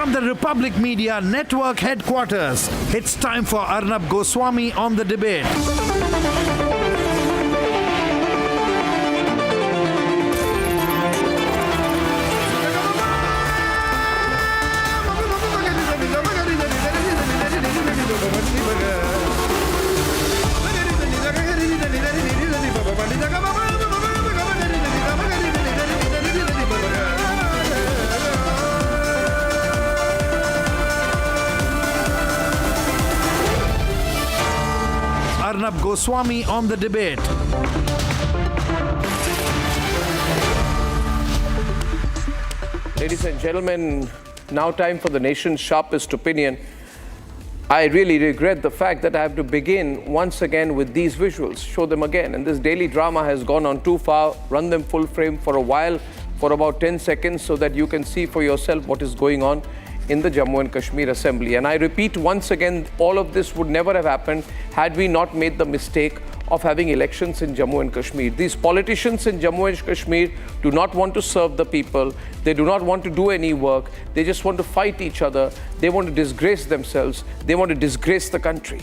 From the Republic Media Network headquarters, it's time for Arnab Goswami on the debate. Arnab Goswami on the debate. Ladies and gentlemen, now time for the nation's sharpest opinion. I really regret the fact that I have to begin once again with these visuals, show them again. And this daily drama has gone on too far. Run them full frame for a while, for about 10 seconds, so that you can see for yourself what is going on in the Jammu and Kashmir Assembly. And I repeat once again, all of this would never have happened had we not made the mistake of having elections in Jammu and Kashmir. These politicians in Jammu and Kashmir do not want to serve the people. They do not want to do any work. They just want to fight each other. They want to disgrace themselves. They want to disgrace the country.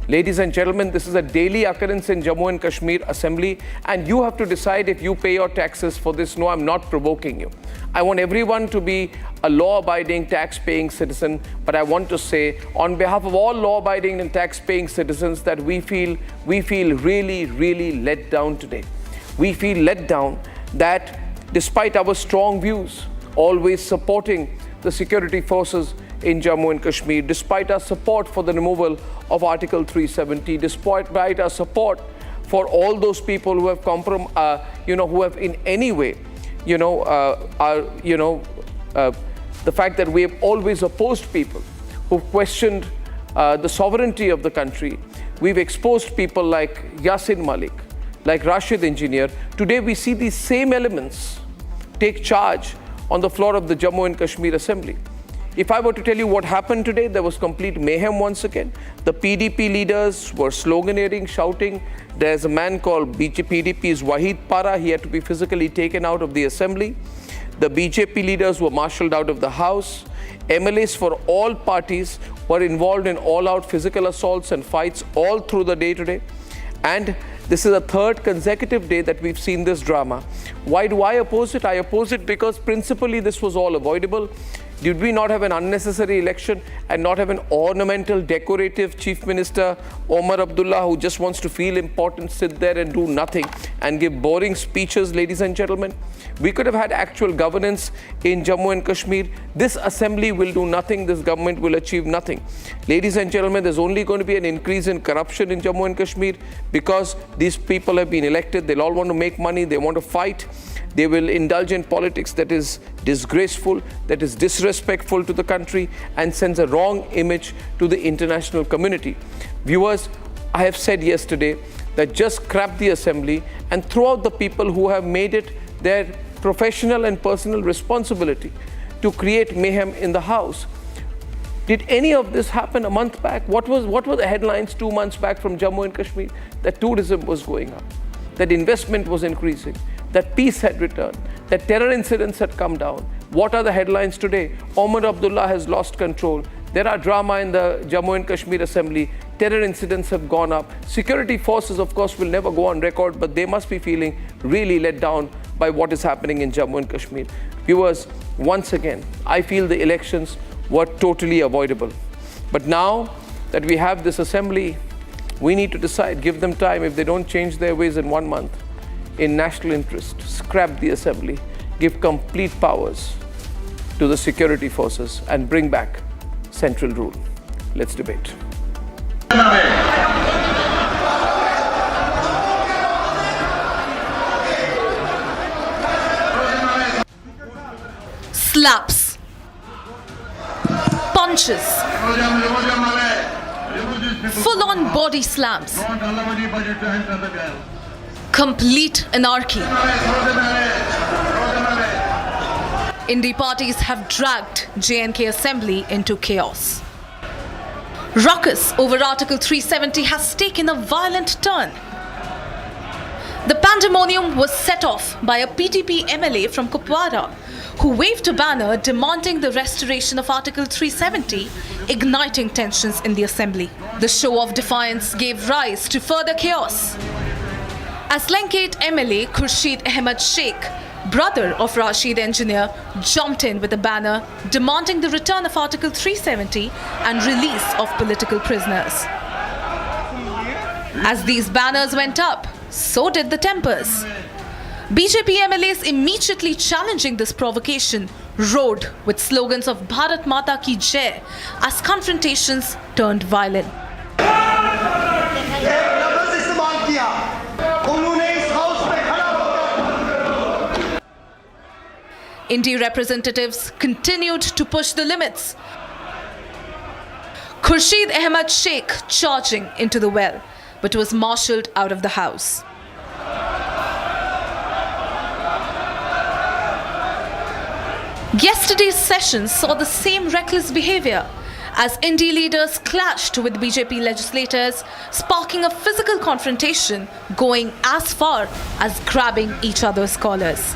Ladies and gentlemen, this is a daily occurrence in Jammu and Kashmir Assembly, and you have to decide if you pay your taxes for this. No, I'm not provoking you. I want everyone to be a law-abiding, tax-paying citizen, but I want to say, on behalf of all law-abiding and tax-paying citizens, that we feel really, really let down today. We feel let down that despite our strong views, always supporting the security forces in Jammu and Kashmir, despite our support for the removal of Article 370, despite our support for all those people who have who have in any way, the fact that we have always opposed people who've questioned the sovereignty of the country. We've exposed people like Yasin Malik, like Rashid Engineer. Today we see these same elements take charge on the floor of the Jammu and Kashmir Assembly. If I were to tell you what happened today, there was complete mayhem once again. The PDP leaders were sloganeering, shouting. There's a man called PDP's Wahid Para. He had to be physically taken out of the assembly. The BJP leaders were marshaled out of the house. MLAs for all parties were involved in all-out physical assaults and fights all through the day today. And this is a third consecutive day that we've seen this drama. Why do I oppose it? I oppose it because principally this was all avoidable. Did we not have an unnecessary election and not have an ornamental, decorative Chief Minister, Omar Abdullah, who just wants to feel important, sit there and do nothing and give boring speeches, ladies and gentlemen? We could have had actual governance in Jammu and Kashmir. This assembly will do nothing. This government will achieve nothing. Ladies and gentlemen, there's only going to be an increase in corruption in Jammu and Kashmir because these people have been elected. They'll all want to make money. They want to fight. They will indulge in politics that is disgraceful, that is disrespectful to the country, and sends a wrong image to the international community. Viewers, I have said yesterday that just scrap the assembly and throw out the people who have made it their professional and personal responsibility to create mayhem in the house. Did any of this happen a month back? What were the headlines 2 months back from Jammu and Kashmir? That tourism was going up, that investment was increasing, that peace had returned, that terror incidents had come down. What are the headlines today? Omar Abdullah has lost control. There are drama in the Jammu and Kashmir Assembly. Terror incidents have gone up. Security forces, of course, will never go on record, but they must be feeling really let down by what is happening in Jammu and Kashmir. Viewers, once again, I feel the elections were totally avoidable. But now that we have this assembly, we need to decide, give them time. If they don't change their ways in 1 month, in national interest, scrap the assembly, give complete powers to the security forces and bring back central rule. Let's debate. Slaps, punches, full-on body slams, complete anarchy. Indie parties have dragged J&K Assembly into chaos. RUCKUS over Article 370 has taken a violent turn. The pandemonium was set off by a PDP MLA from Kupwara who waved a banner demanding the restoration of Article 370, igniting tensions in the assembly. The show of defiance gave rise to further chaos, as Langate MLA Khursheed Ahmad Sheikh, brother of Rashid engineer, jumped in with a banner demanding the return of Article 370 and release of political prisoners. As these banners went up, so did the tempers. BJP MLAs immediately challenging this provocation rode with slogans of Bharat Mata Ki Jai as confrontations turned violent. Indie representatives continued to push the limits. Khursheed Ahmad Sheikh charging into the well, but was marshalled out of the house. Yesterday's session saw the same reckless behavior as Indie leaders clashed with BJP legislators, sparking a physical confrontation going as far as grabbing each other's collars.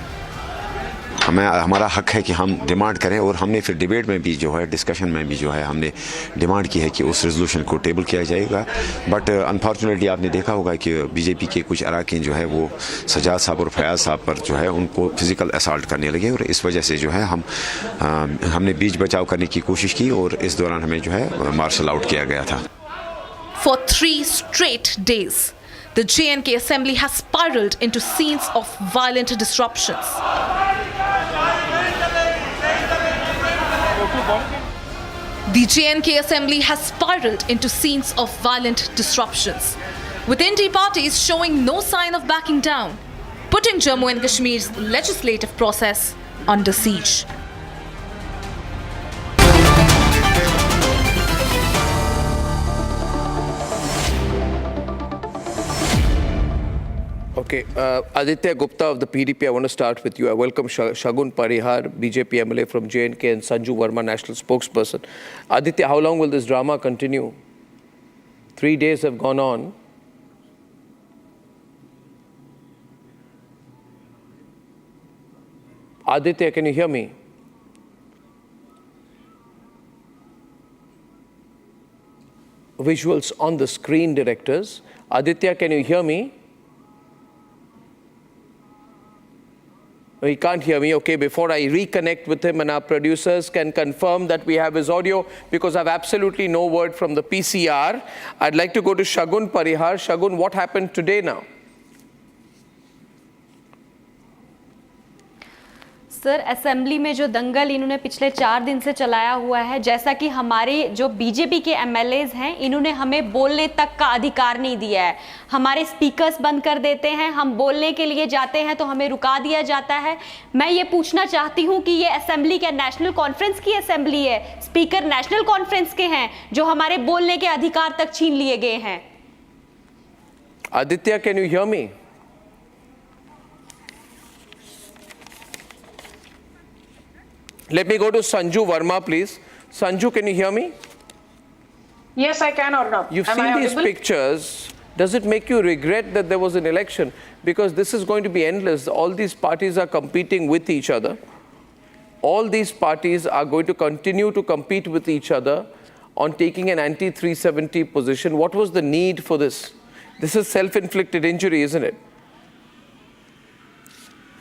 हमारा हक है कि हम demand करें और हमने फिर debate में भी जो है डिस्कशन में भी जो है हमने डिमांड की है कि उस रेजोल्यूशन को टेबल किया जाएगा बट अनफॉर्चुनेटली आपने देखा होगा कि बीजेपी के कुछ अरकान जो है वो सजाद साहब और फयाज साहब पर जो है उनको फिजिकल असॉल्ट करने लगे और इस वजह से जो है हमने बीच बचाव करने की कोशिश की और इस दौरान हमें जो है मार्शल आउट किया गया था. For 3 straight days, the J&K assembly has spiraled into scenes of violent disruptions. The J&K assembly has spiraled into scenes of violent disruptions, with Indie parties showing no sign of backing down, putting Jammu and Kashmir's legislative process under siege. Okay, Aditya Gupta of the PDP, I want to start with you. I welcome Shagun Parihar, BJP MLA from J&K, and Sanju Verma, National Spokesperson. Aditya, how long will this drama continue? 3 days have gone on. Aditya, can you hear me? Visuals on the screen, directors. Aditya, can you hear me? He can't hear me. Okay, before I reconnect with him and our producers can confirm that we have his audio, because I have absolutely no word from the PCR, I'd like to go to Shagun Parihar. Shagun, what happened today now? Sir, assembly में जो दंगल इन्होंने पिछले 4 दिन से चलाया हुआ है, जैसा कि हमारे जो बीजेपी के एमएलएज हैं, इन्होंने हमें बोलने तक का अधिकार नहीं दिया है. हमारे स्पीकर्स बंद कर देते हैं, हम बोलने के लिए जाते हैं तो हमें रुका दिया जाता है. मैं ये पूछना चाहती हूँ कि ये असेंबली क्या नेशनल कॉन्फ्रेंस की असेंबली है? स्पीकर नेशनल कॉन्फ्रेंस के हैं जो हमारे बोलने के अधिकार तक छीन लिए गए हैं. Aditya, can you hear me? Let me go to Sanju Verma, please. Sanju, can you hear me? Yes, I can, Arnab. You've seen these pictures. Does it make you regret that there was an election? Because this is going to be endless. All these parties are competing with each other. All these parties are going to continue to compete with each other on taking an anti-370 position. What was the need for this? This is self-inflicted injury, isn't it?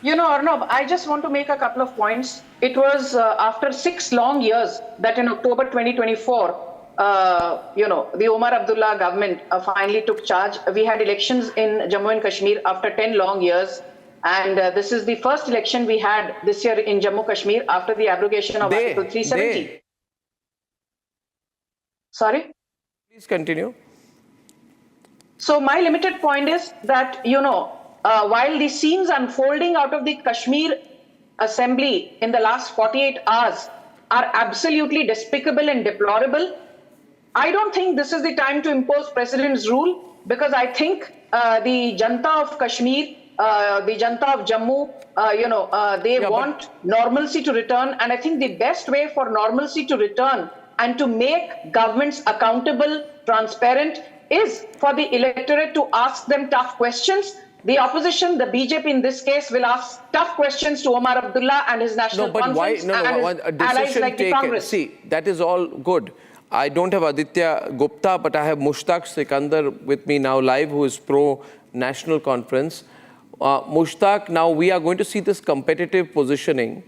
You know, Arnab, I just want to make a couple of points. It was after 6 long years that in October 2024, the Omar Abdullah government finally took charge. We had elections in Jammu and Kashmir after 10 long years. And this is the first election we had this year in Jammu Kashmir after the abrogation of Article 370. Sorry? Please continue. So my limited point is that, while the scenes unfolding out of the Kashmir assembly in the last 48 hours are absolutely despicable and deplorable, I don't think this is the time to impose President's rule, because I think the Janta of Kashmir, the Janta of Jammu, they want normalcy to return. And I think the best way for normalcy to return and to make governments accountable, transparent, is for the electorate to ask them tough questions the opposition, the BJP in this case, will ask tough questions to Omar Abdullah and his national conference and his allies like the Congress. See, that is all good. I don't have Aditya Gupta, but I have Mushtaq Sikander with me now live, who is pro-national conference. Mushtaq, now we are going to see this competitive positioning.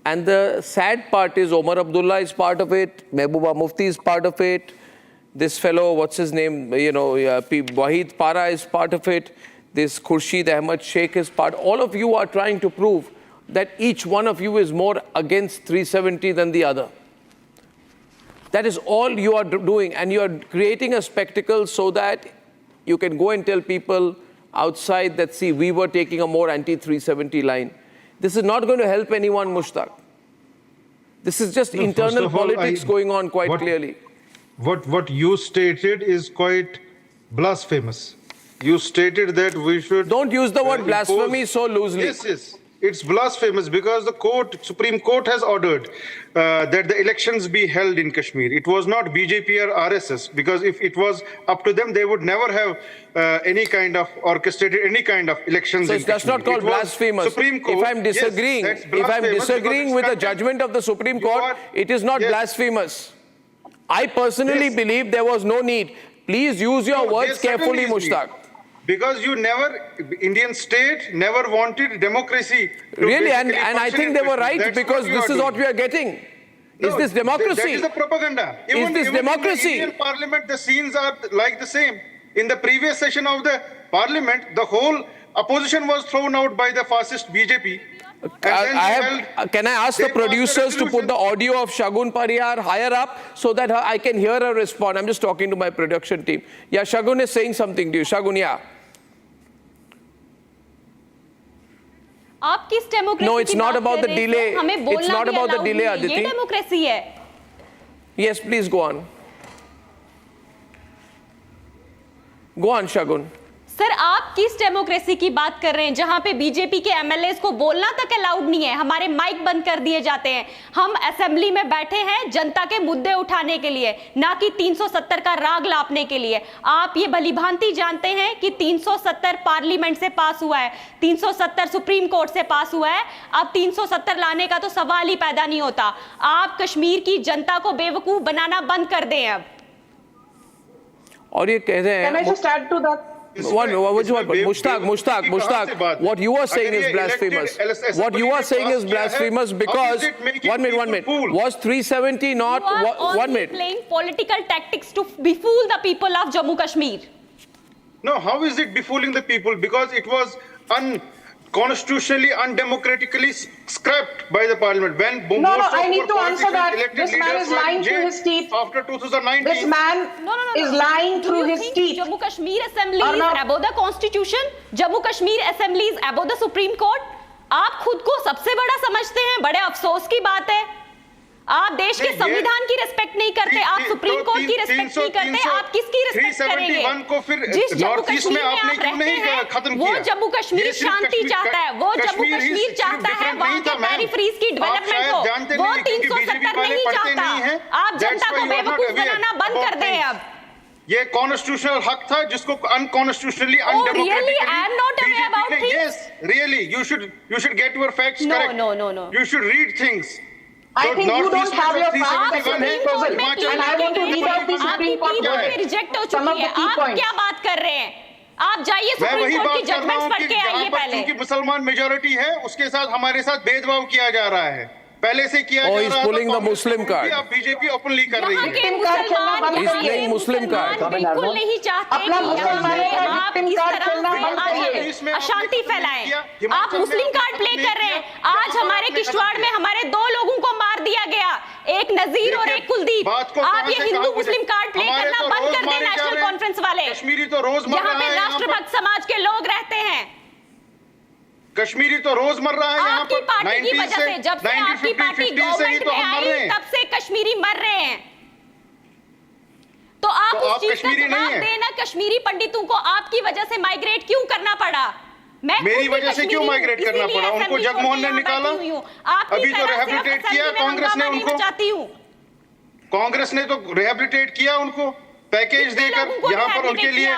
And the sad part is Omar Abdullah is part of it, Mehbooba Mufti is part of it, this fellow, what's his name, Wahid Para is part of it, this Khursheed Ahmad Sheikh is part. All of you are trying to prove that each one of you is more against 370 than the other. That is all you are doing, and you are creating a spectacle so that you can go and tell people outside that, see, we were taking a more anti-370 line. This is not going to help anyone, Mushtaq. This is just internal politics going on quite clearly. What you stated is quite blasphemous. You stated that we should... Don't use the word blasphemy so loosely. Yes. It's blasphemous because the Supreme Court has ordered that the elections be held in Kashmir. It was not BJP or RSS, because if it was up to them, they would never have any kind of orchestrated any kind of elections. So that's not called blasphemous. Supreme Court, if I'm disagreeing with the judgment of the Supreme Court, it is not blasphemous. I personally believe there was no need. Please use your words carefully, Mushtaq. Because Indian state never wanted democracy. Really, and I think they were right, because this is what we are getting. Is this democracy? That is the propaganda. Is this democracy? In the Indian parliament, the scenes are like the same. In the previous session of the parliament, the whole opposition was thrown out by the fascist BJP. Can I ask the producers to put the audio of Shagun Parihar higher up so that I can hear her respond? I'm just talking to my production team. Yeah, Shagun is saying something to you. Shagun, yeah. आप किस democracy No, it's not about the delay. It's not about the delay, Aditi. ये democracy है. Yes, please go on. Go on, Shagun. Sir, आप किस democracy की बात कर रहे हैं जहां पे बीजेपी के एमएलएस को बोलना तक अलाउड नहीं है, हमारे माइक बंद कर दिए जाते हैं. हम असेंबली में बैठे हैं जनता के मुद्दे उठाने के लिए, ना कि 370 का राग लापने के लिए. आप ये भलीभांति जानते हैं कि 370 पार्लियामेंट से पास हुआ है, 370 सुप्रीम कोर्ट से पास हुआ है. अब 370 लाने का तो सवाल ही पैदा नहीं होता. आप कश्मीर की जनता को बेवकूफ बनाना बंद कर दें अब. और ये कह रहे हैं, Can I just add to that? Mushtaq, what you are saying is blasphemous. What you are saying is blasphemous because, 1 minute, was 370 not, you are 1 minute. Playing political tactics to befool the people of Jammu Kashmir. No, how is it befooling the people? Because it was unconstitutionally, undemocratically scrapped by the parliament. When No, I need to answer that. This man is lying through his teeth. After 2019. This man is lying through his teeth. Jammu Kashmir Assembly is above the Constitution. Jammu Kashmir Assembly is above the Supreme Court. आप खुद को सबसे बड़ा समझते हैं, बड़े अफसोस की बात है. आप देश के संविधान की रिस्पेक्ट नहीं करते, आप सुप्रीम कोर्ट की रिस्पेक्ट नहीं करते, आप किसकी रिस्पेक्ट करेंगे? जिस जम्मू कश्मीर में आप रहते हैं, वो जम्मू कश्मीर शांति चाहता है, वो जम्मू कश्मीर चाहता है वहाँ के पेरिफेरीज की डेवलपमेंट हो, वो 370 नहीं चाहता. आप जनता को बेवकूफ बनाना बंद कर दें अब. ये कॉन्स्टिट्यूशनल हक था जिसको unconstitutionally really? I am not aware about things. Yes, really, you should get your facts correct. No. You should read things. I think you don't have your facts present, and I want to read out the Supreme Court reject हो चुकी है. आप क्या बात कर रहे हैं? आप जाइए सुप्रीम कोर्ट की जजमेंट्स पढ़ के आइए पहले. क्योंकि मुसलमान मेजॉरिटी है, उसके साथ हमारे साथ भेदभाव किया जा रहा है. पहले से किया जा रहा है. He's pulling the Muslim card. अब बीजेपी ओपनली कर रही है. He's playing Muslim card. बिल्कुल नहीं चाहते कि आप इस तरह से अशांति फैलाएं. आप मुस्लिम कार्ड प्ले कर रहे हैं. आज हमारे किश्तवाड़ में हमारे 2 लोगों को मार दिया गया, एक नजीर और एक कुलदीप. आप ये हिंदू मुस्लिम कार्ड प्ले करना बंद कर दें नेशनल कॉन्फ्रेंस वाले. कश्मीरी तो रोज यहाँ पे राष्ट्रभक्त समाज के लोग रहते हैं. कश्मीरी तो रोजमर्रा है यहाँ पर. आपकी पार्टी की वजह से, जब से आपकी पार्टी गवर्नमेंट में आई, तब से कश्मीरी मर रहे हैं. तो आप उस चीज का जवाब देना. कश्मीरी पंडितों को आपकी वजह से माइग्रेट क्यों करना पड़ा? मेरी वजह से क्यों माइग्रेट करना पड़ा? उनको जगमोहन ने निकाला, अभी तो रिहेबिलिटेट किया कांग्रेस ने उनको. कांग्रेस ने तो रिहेबिलिटेट किया उनको पैकेज देकर यहाँ पर उनके लिए.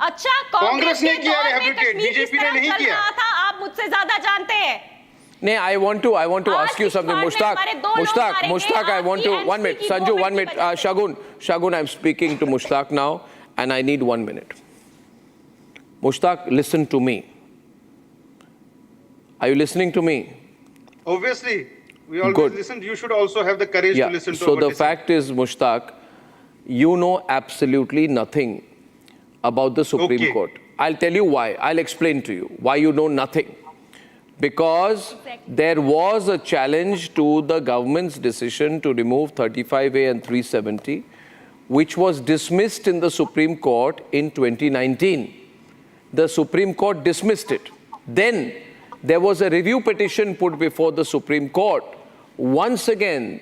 अच्छा, कांग्रेस ने के किया दौर में rehabilitate, कश्मीर किस बीजेपी ने तरह नहीं चल किया। रहा था, आप मुझसे ज्यादा जानते हैं। No, I want to ask you something, Mushtaq. I want to 1 minute. Sanju, 1 minute. Shagun, I'm speaking to Mushtaq now, and I need 1 minute. Mushtaq, listen to me. Are you listening to me? Obviously, we always Good. listen. You should also have the courage to listen to So our the dissent. fact is, Mushtaq, you know absolutely nothing about the Supreme Okay. Court. I'll tell you why. I'll explain to you why you know nothing. Because there was a challenge to the government's decision to remove 35A and 370, which was dismissed in the Supreme Court in 2019. The Supreme Court dismissed it. Then there was a review petition put before the Supreme Court, once again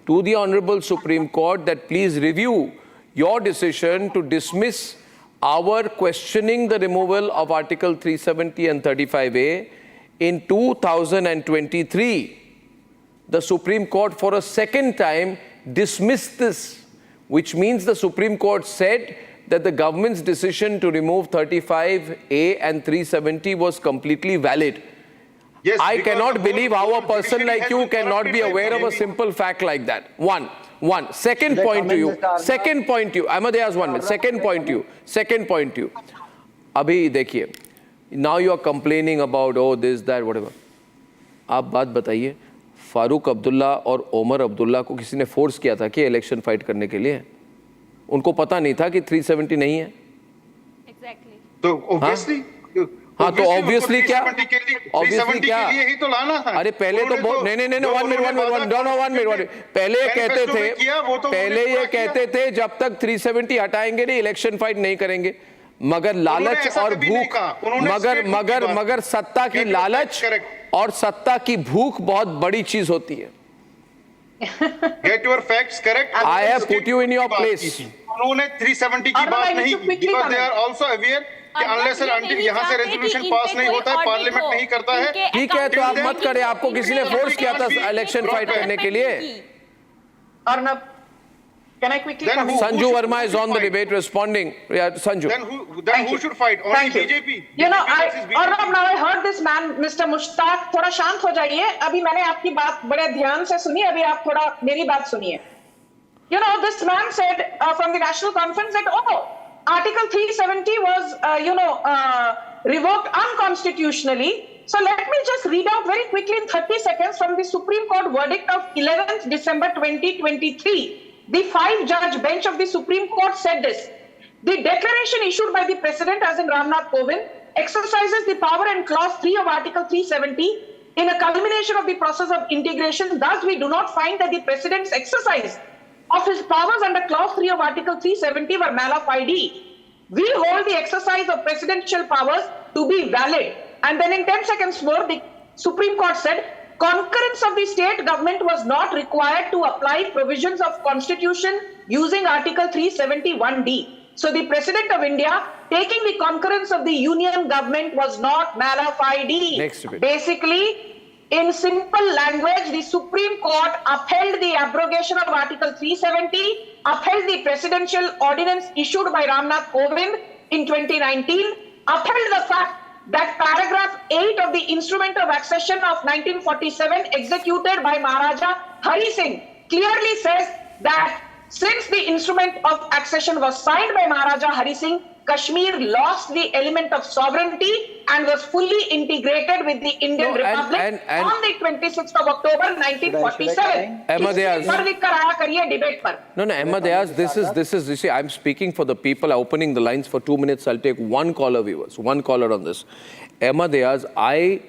to the Honorable Supreme Court, that please review your decision to dismiss our questioning the removal of Article 370 and 35A. In 2023, the Supreme Court for a second time dismissed this, which means the Supreme Court said that the government's decision to remove 35A and 370 was completely valid. Yes, I because cannot the believe how a whole person judiciary like has you been cannot be corrupted by aware of a BJP. simple fact like that. One. Second point to you. Second point to you. Ahmad, 1 minute. Second point to you. Abhi, dekhiye. Now you are complaining about, oh, this, that, whatever. आप बात बताइए, फारूक अब्दुल्ला और ओमर अब्दुल्ला को किसी ने force किया था कि इलेक्शन फाइट करने के लिए? उनको पता नहीं था कि 370 नहीं है? Exactly. तो obviously, हाँ, तो obviously क्या? 370 के लिए ही तो लाना था। अरे पहले तो बहुत नहीं 1 मिनट पहले ये कहते थे जब तक 370 हटाएंगे नहीं इलेक्शन फाइट नहीं करेंगे, मगर लालच और भूख मगर सत्ता की लालच और सत्ता की भूख बहुत बड़ी चीज होती है। Get your facts correct. I have put you in your place. उन्होंने 370 की बात नहीं की, because they are also aware कि unless and until यहाँ से रेजोल्यूशन पास नहीं होता है, पार्लियामेंट नहीं करता है। ठीक है, तो आप मत करें, आपको किसी ने फोर्स किया था इलेक्शन फाइट करने के लिए? Arnab, can I quickly come in? Sanju Verma is on the debate responding. Yeah, Sanju. Then who should fight? Only Thank you. BJP. You know, BJP. Arnab, now I heard this man, Mr. Mushtaq, थोड़ा शांत हो जाइए। अभी मैंने आपकी बात बड़े ध्यान से सुनी, अभी आप थोड़ा मेरी बात सुनिए। You know, this man said from the national conference that, oh, Article 370 was, revoked unconstitutionally. So let me just read out very quickly in 30 seconds from the Supreme Court verdict of 11th December 2023. The 5-judge bench of the Supreme Court said this: the declaration issued by the President, as in Ramnath Kovind, exercises the power in Clause 3 of Article 370 in a culmination of the process of integration. Thus, we do not find that the President's exercise of his powers under Clause 3 of Article 370 were mala fide. We hold the exercise of presidential powers to be valid. And then in 10 seconds more, the Supreme Court said, concurrence of the state government was not required to apply provisions of Constitution using Article 371D. So the President of India taking the concurrence of the Union government was not mala fide. Next debate. Basically, in simple language, the Supreme Court upheld the abrogation of Article 370, upheld the presidential ordinance issued by Ramnath Kovind in 2019, upheld the fact that paragraph 8 of the Instrument of Accession of 1947 executed by Maharaja Hari Singh clearly says that since the Instrument of Accession was signed by Maharaja Hari Singh, Kashmir lost the element of sovereignty and was fully integrated with the Indian Republic on the 26th of October 1947. Ahmad Ayaz. No, Ahmad Ayaz, this is, you see, I'm speaking for the people, opening the lines for 2 minutes. I'll take one caller, viewers, one caller on this. Ahmad Ayaz, I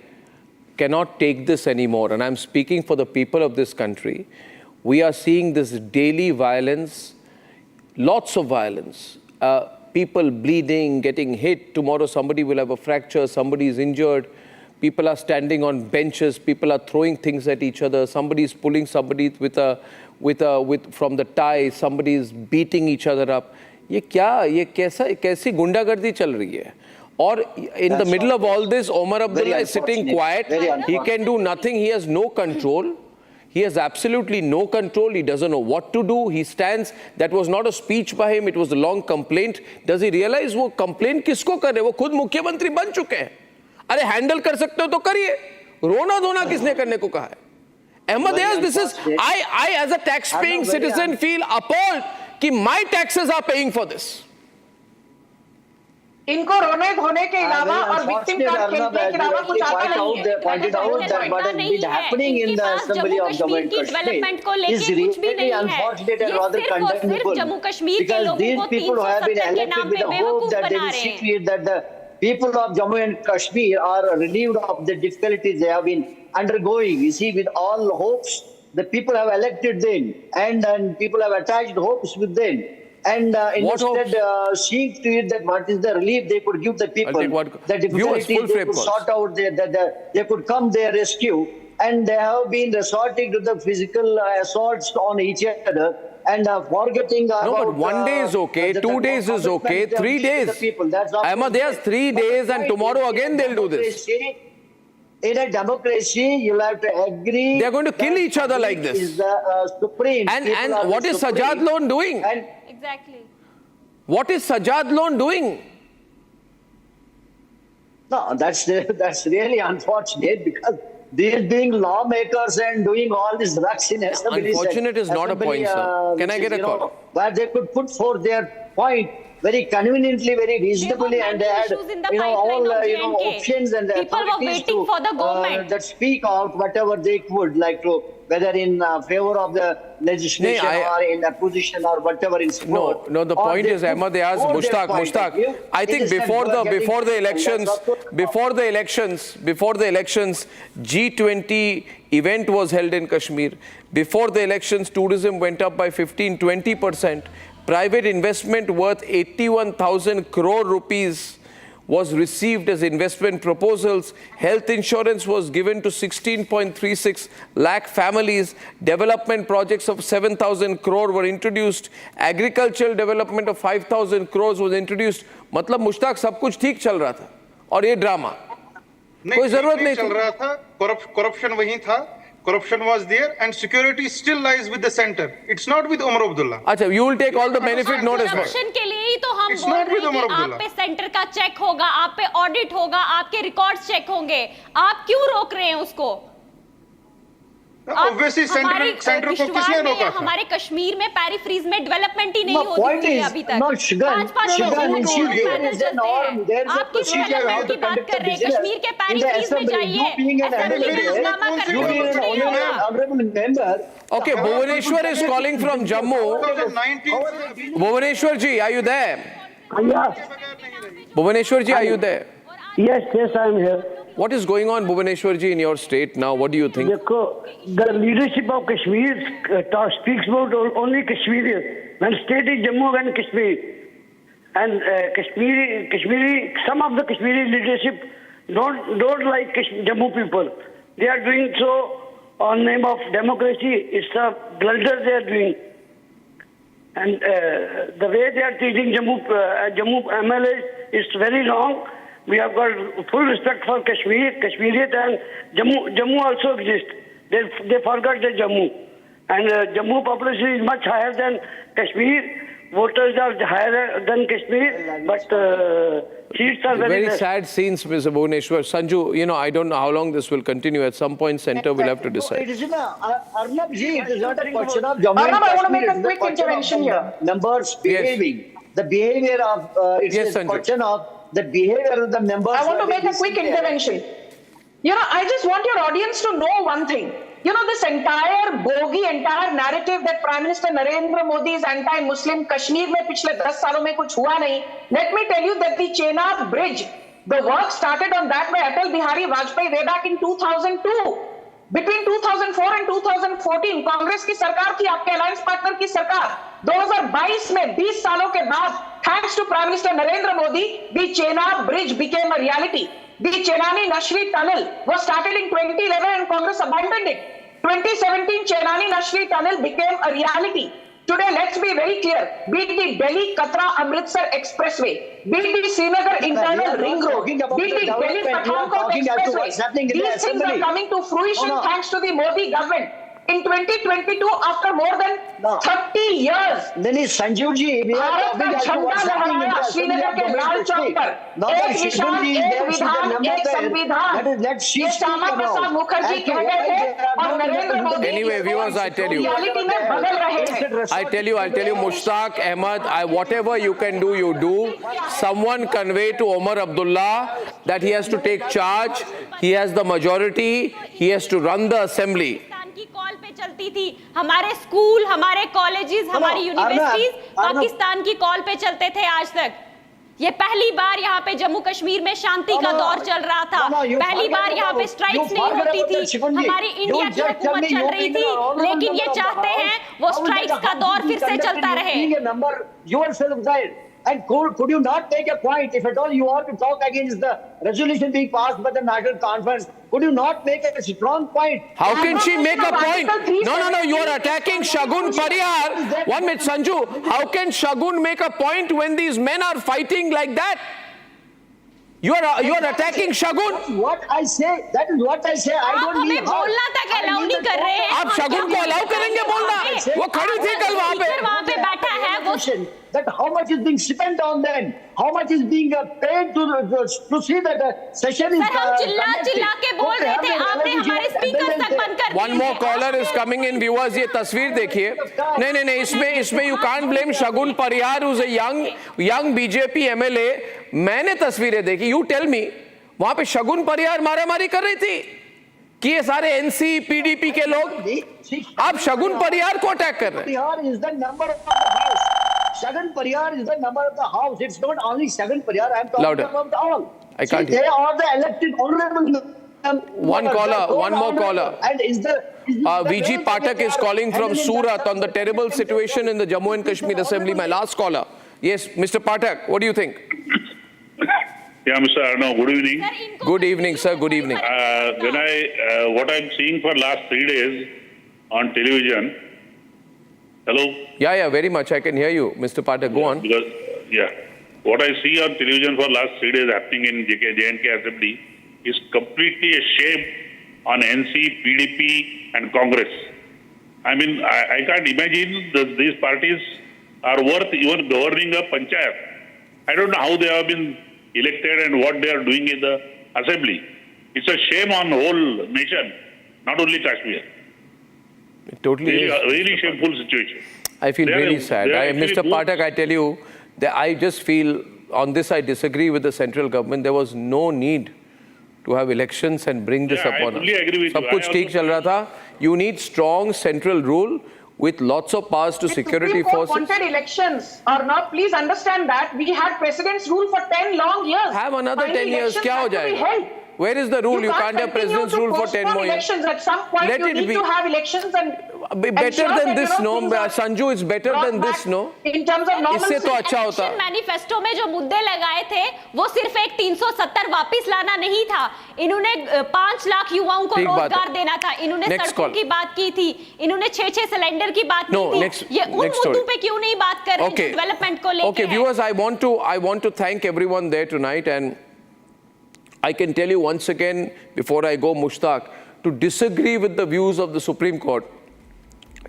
cannot take this anymore, and I'm speaking for the people of this country. We are seeing this daily violence, lots of violence. People bleeding, getting hit. Tomorrow somebody will have a fracture, somebody is injured. People are standing on benches, people are throwing things at each other. Somebody is pulling somebody from the tie, somebody is beating each other up. ये कैसी गुंडागर्दी चल रही है? Or in the middle of all this, Omar Abdullah is sitting quiet. He can do nothing. He has no control. He has absolutely no control. He doesn't know what to do. He stands. That was not a speech by him. It was a long complaint. Does he realize वो complaint किसको कर रहे हैं? वो खुद मुख्यमंत्री बन चुके हैं. अरे handle कर सकते हो तो करिए. रोना धोना किसने करने को कहा है? Ahmad, this is I as a tax-paying citizen feel appalled कि my taxes are paying for this. इनको रोने धोने के अलावा और विक्टिम कार्ड खेलने के अलावा कुछ आता नहीं है. Pointed out that what has been happening in the Assembly of Jammu and Kashmir is really unfortunate and rather condemnable, because these people who have been elected with the hope that they will see to it that the people of Jammu and Kashmir are relieved of the difficulties they have been undergoing. You see, with all hopes, the people have elected them, and people have attached hopes with them. And instead seek to it that what is the relief they could give the people, the difficulties they could sort out, they could come their rescue, and they have been resorting to the physical assaults on each other and forgetting about... No, but 1 day is okay, 2 days is okay, 3 days. Ahmad, there's 3 days and tomorrow again they'll do this. In a democracy, you'll have to agree... They're going to kill each other like this. Is the supreme. And what is Sajad Loan doing? Exactly. What is Sajad Loan doing? No, that's really unfortunate, because these being lawmakers and doing all these rucks in assembly. Unfortunate is not a point, sir. Can I get a call? Where they could put forth their point very conveniently, very reasonably, and they had all options and people were waiting for the government that speak out whatever they could, like to whether in favor of the legislation or in opposition or whatever in support. No, the point is, Ahmad, they asked Mushtaq. I think before the elections, G20 event was held in Kashmir. Before the elections, tourism went up by 15-20%. Private investment worth 81,000 crore rupees was received as investment proposals. Health insurance was given to 16.36 lakh families. Development projects of 7,000 crore were introduced. Agricultural development of 5,000 crores was introduced. मतलब मुश्ताक सब कुछ ठीक चल रहा था और ये drama कोई जरूरत नहीं चल रहा था. corruption वहीं था. Corruption was there, and security still lies with the center. It's not with Umar Abdullah. अच्छा, you will take all the benefit notice. Corruption के लिए ही तो हम बोल रहे हैं कि आप पे सेंटर का चेक होगा, आप पे ऑडिट होगा, आपके रिकॉर्ड्स चेक होंगे. आप क्यों रोक रहे हैं उसको? Obviously, center को किसने रोका था? हमारे कश्मीर में पेरिफ्रीज में डेवलपमेंट ही नहीं होती थी अभी तक. 5-5 आप किस डेवलपमेंट की बात कर रहे हैं? कश्मीर के पेरिफ्रीज में जाइए, असेंबली में हंगामा करने में कुछ नहीं होगा. Okay, Bhubaneswar is calling from Jammu. Bhubaneswar ji, are you there? Yes. Bhubaneswar ji, are you there? Yes, I am here. What is going on, Bhubaneswar ji, in your state now? What do you think? The leadership of Kashmir speaks about only Kashmirians. When state is Jammu and Kashmir, and Kashmiri, some of the Kashmiri leadership don't like Jammu people. They are doing so on name of democracy. It's a blunder they are doing. And the way they are treating Jammu MLAs is very wrong. We have got full respect for Kashmiriyat, and Jammu also exists. They forgot the Jammu. And Jammu population is much higher than Kashmir. Voters are higher than Kashmir, but seats are very less. Sad scenes, Mr. Bhubaneswar. Sanju, I don't know how long this will continue. At some point, center will have to decide. It is Arnab ji, it is not a question of Jammu and Arnab, I want to make Kashmir. a quick intervention here. Members behaving. Yes. The behavior of, it's a question of the behavior of the members. I want to make a quick intervention. I just want your audience to know one thing. This entire narrative that Prime Minister Narendra Modi is anti-Muslim, Kashmir mein पिछले 10 सालों में कुछ हुआ नहीं. Let me tell you that the Chenab Bridge, the work started on that by Atal Bihari Vajpayee way back in 2002. Between 2004 and 2014, Congress की सरकार थी, आपके अलायंस पार्टनर की सरकार. 2022 में 20 सालों के बाद, thanks to Prime Minister Narendra Modi, the Chenab Bridge became a reality. The Chenani Nashri Tunnel was started in 2011 and Congress abandoned it. 2017, Chenani Nashri Tunnel became a reality. Today, let's be very clear. Be it the Delhi-Katra-Amritsar Expressway, be it the Srinagar Internal Ring Road, be it the Delhi-Pathankot Expressway, these things are coming to fruition thanks to the Modi government. in 2022 after more than 30 years. नहीं संजीव जी, भारत का झंडा लहराया श्रीनगर के लाल चौक पर। एक विशाल, एक विधान, एक संविधान। ये श्यामा प्रसाद मुखर्जी कह गए थे और Narendra Modi Anyway, viewers, I tell you, reality में बदल रहे हैं। I tell you, Mushtaq, Ahmad, whatever you can do, you do. Someone convey to Omar Abdullah that he has to take charge. He has the majority. He has to run the assembly. की call पे चलती थी, हमारे school, हमारे colleges, हमारी universities Pakistan की call पे चलते थे आज तक। ये पहली बार यहाँ पे जम्मू कश्मीर में शांति का दौर चल रहा था, पहली बार यहाँ पे स्ट्राइक्स नहीं होती थी, हमारी इंडिया की हुकूमत चल रही थी, लेकिन ये चाहते हैं वो स्ट्राइक्स का दौर फिर से चलता रहे। And could you not take a point, if at all you want to talk against the resolution being passed by the National Conference, could you not make a strong point? How can she make a point? No, you are attacking Shagun Parihar. 1 minute, Sanju. How can Shagun make a point when these men are fighting like that? You are attacking Shagun. What I say, that is what I say. I don't mean बोलना तक allow नहीं कर रहे हैं। आप शगुन को allow करेंगे बोलना? वो खड़ी थी कल वहाँ पे बैठा है वो। That how much is being spent on them? How much is being paid to see that the session is? Sir हम चिल्ला के बोल रहे थे, आपने हमारे स्पीकर तक बंद कर दिए। One more caller is coming in, viewers. ये तस्वीर देखिए। नहीं, इसमें you can't blame Shagun Parihar, who's a young BJP MLA. मैंने तस्वीरें देखी। You tell me, वहाँ पे शगुन परिहार मारामारी कर रही थी कि ये सारे एनसी पीडीपी के लोग, आप शगुन परिहार को अटैक कर रहे हैं। Shagun Parihar is the number of the house. It's not only Shagun Parihar. I am talking Louder. about all. I can't See, hear. they are the elected honorable. One more caller. And is the VG Patak is calling from Surat on the terrible situation in the Jammu and Kashmir Assembly. My last caller. Yes, Mr. Patak, what do you think? Yeah, Mr. Arnab, good evening. Good evening, sir. Good evening. What I'm seeing for last 3 days on television. Hello? Yeah, very much. I can hear you, Mr. Patak. Go on. Because, what I see on television for last 3 days happening in J&K Assembly is completely a shame on NC, PDP and Congress. I mean, I can't imagine that these parties are worth even governing a panchayat. I don't know how they have been elected and what they are doing in the assembly. It's a shame on the whole nation, not only Kashmir. It totally is. Really shameful situation. I feel really sad. Mr. Patak, I tell you, that I just feel, on this I disagree with the central government. There was no need to have elections and bring this upon us. I fully agree with you. सब कुछ ठीक चल रहा था. You need strong central rule with lots of powers to security forces. Wanted elections or not, please understand that we had president's rule for 10 long years. Have another 10 years. क्या हो जाएगा? Where is the rule? You can't have president's rule for 10 more years. At some point, Let you it need be. to have elections and better than this, no? Sanju, it's better than this, no? In terms of normalcy. इससे तो अच्छा होता. Manifesto में जो मुद्दे लगाए थे, वो सिर्फ एक 370 वापस लाना नहीं था. इन्होंने 5 लाख युवाओं को रोजगार देना था. इन्होंने सड़कों की बात की थी. इन्होंने 6 सिलेंडर की बात की थी. ये उन मुद्दों पे क्यों नहीं बात कर रहे हैं डेवलपमेंट को लेकर? Okay, viewers, I want to thank everyone there tonight, and I can tell you once again, before I go, Mushtaq, to disagree with the views of the Supreme Court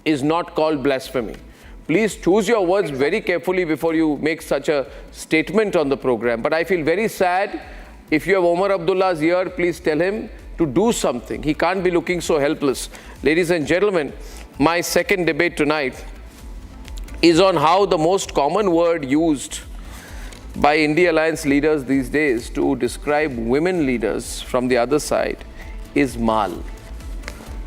is not called blasphemy. Please choose your words very carefully before you make such a statement on the program. But I feel very sad. If you have Omar Abdullah's ear, please tell him to do something. He can't be looking so helpless. Ladies and gentlemen, my second debate tonight is on how the most common word used by India Alliance leaders these days to describe women leaders from the other side is mal.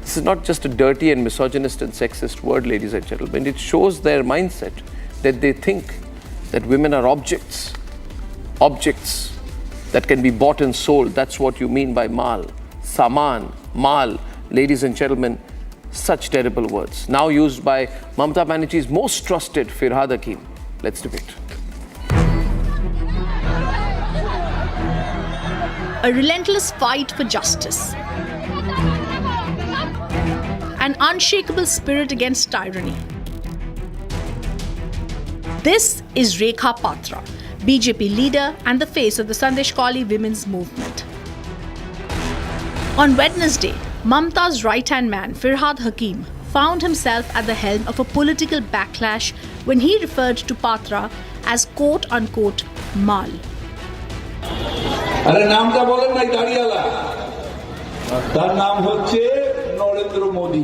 This is not just a dirty and misogynist and sexist word, ladies and gentlemen. It shows their mindset, that they think that women are objects that can be bought and sold. That's what you mean by mal. Saman, mal, ladies and gentlemen, such terrible words. Now used by Mamata Banerjee's most trusted Firhad Hakim. Let's debate. A relentless fight for justice, an unshakable spirit against tyranny. This is Rekha Patra, BJP leader and the face of the Sandesh Kauli women's movement. On Wednesday, Mamta's right-hand man, Firhad Hakim, found himself at the helm of a political backlash when he referred to Patra as quote-unquote mal. আরে নামটা বলেন নাই দাঁড়িয়ালা, তার নাম হচ্ছে নরেন্দ্র মোদী।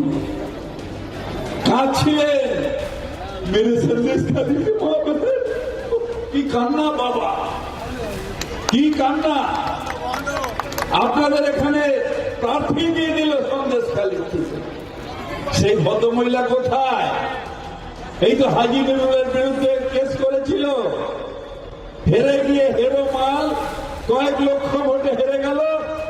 কাঁদছিলেন মেরে সন্দেশ খাদিকে মহাপতের, কি কান্না বাবা, কি কান্না। আপনাদের এখানে প্রার্থী দিয়ে দিল সন্দেশ খালি, সেই ভদ্রমহিলা কোথায়? এই তো হাজি নুরুলের বিরুদ্ধে কেস করেছিল, হেরে গিয়ে হেরো মাল, কয়েক লক্ষ ভোটে হেরে গেল,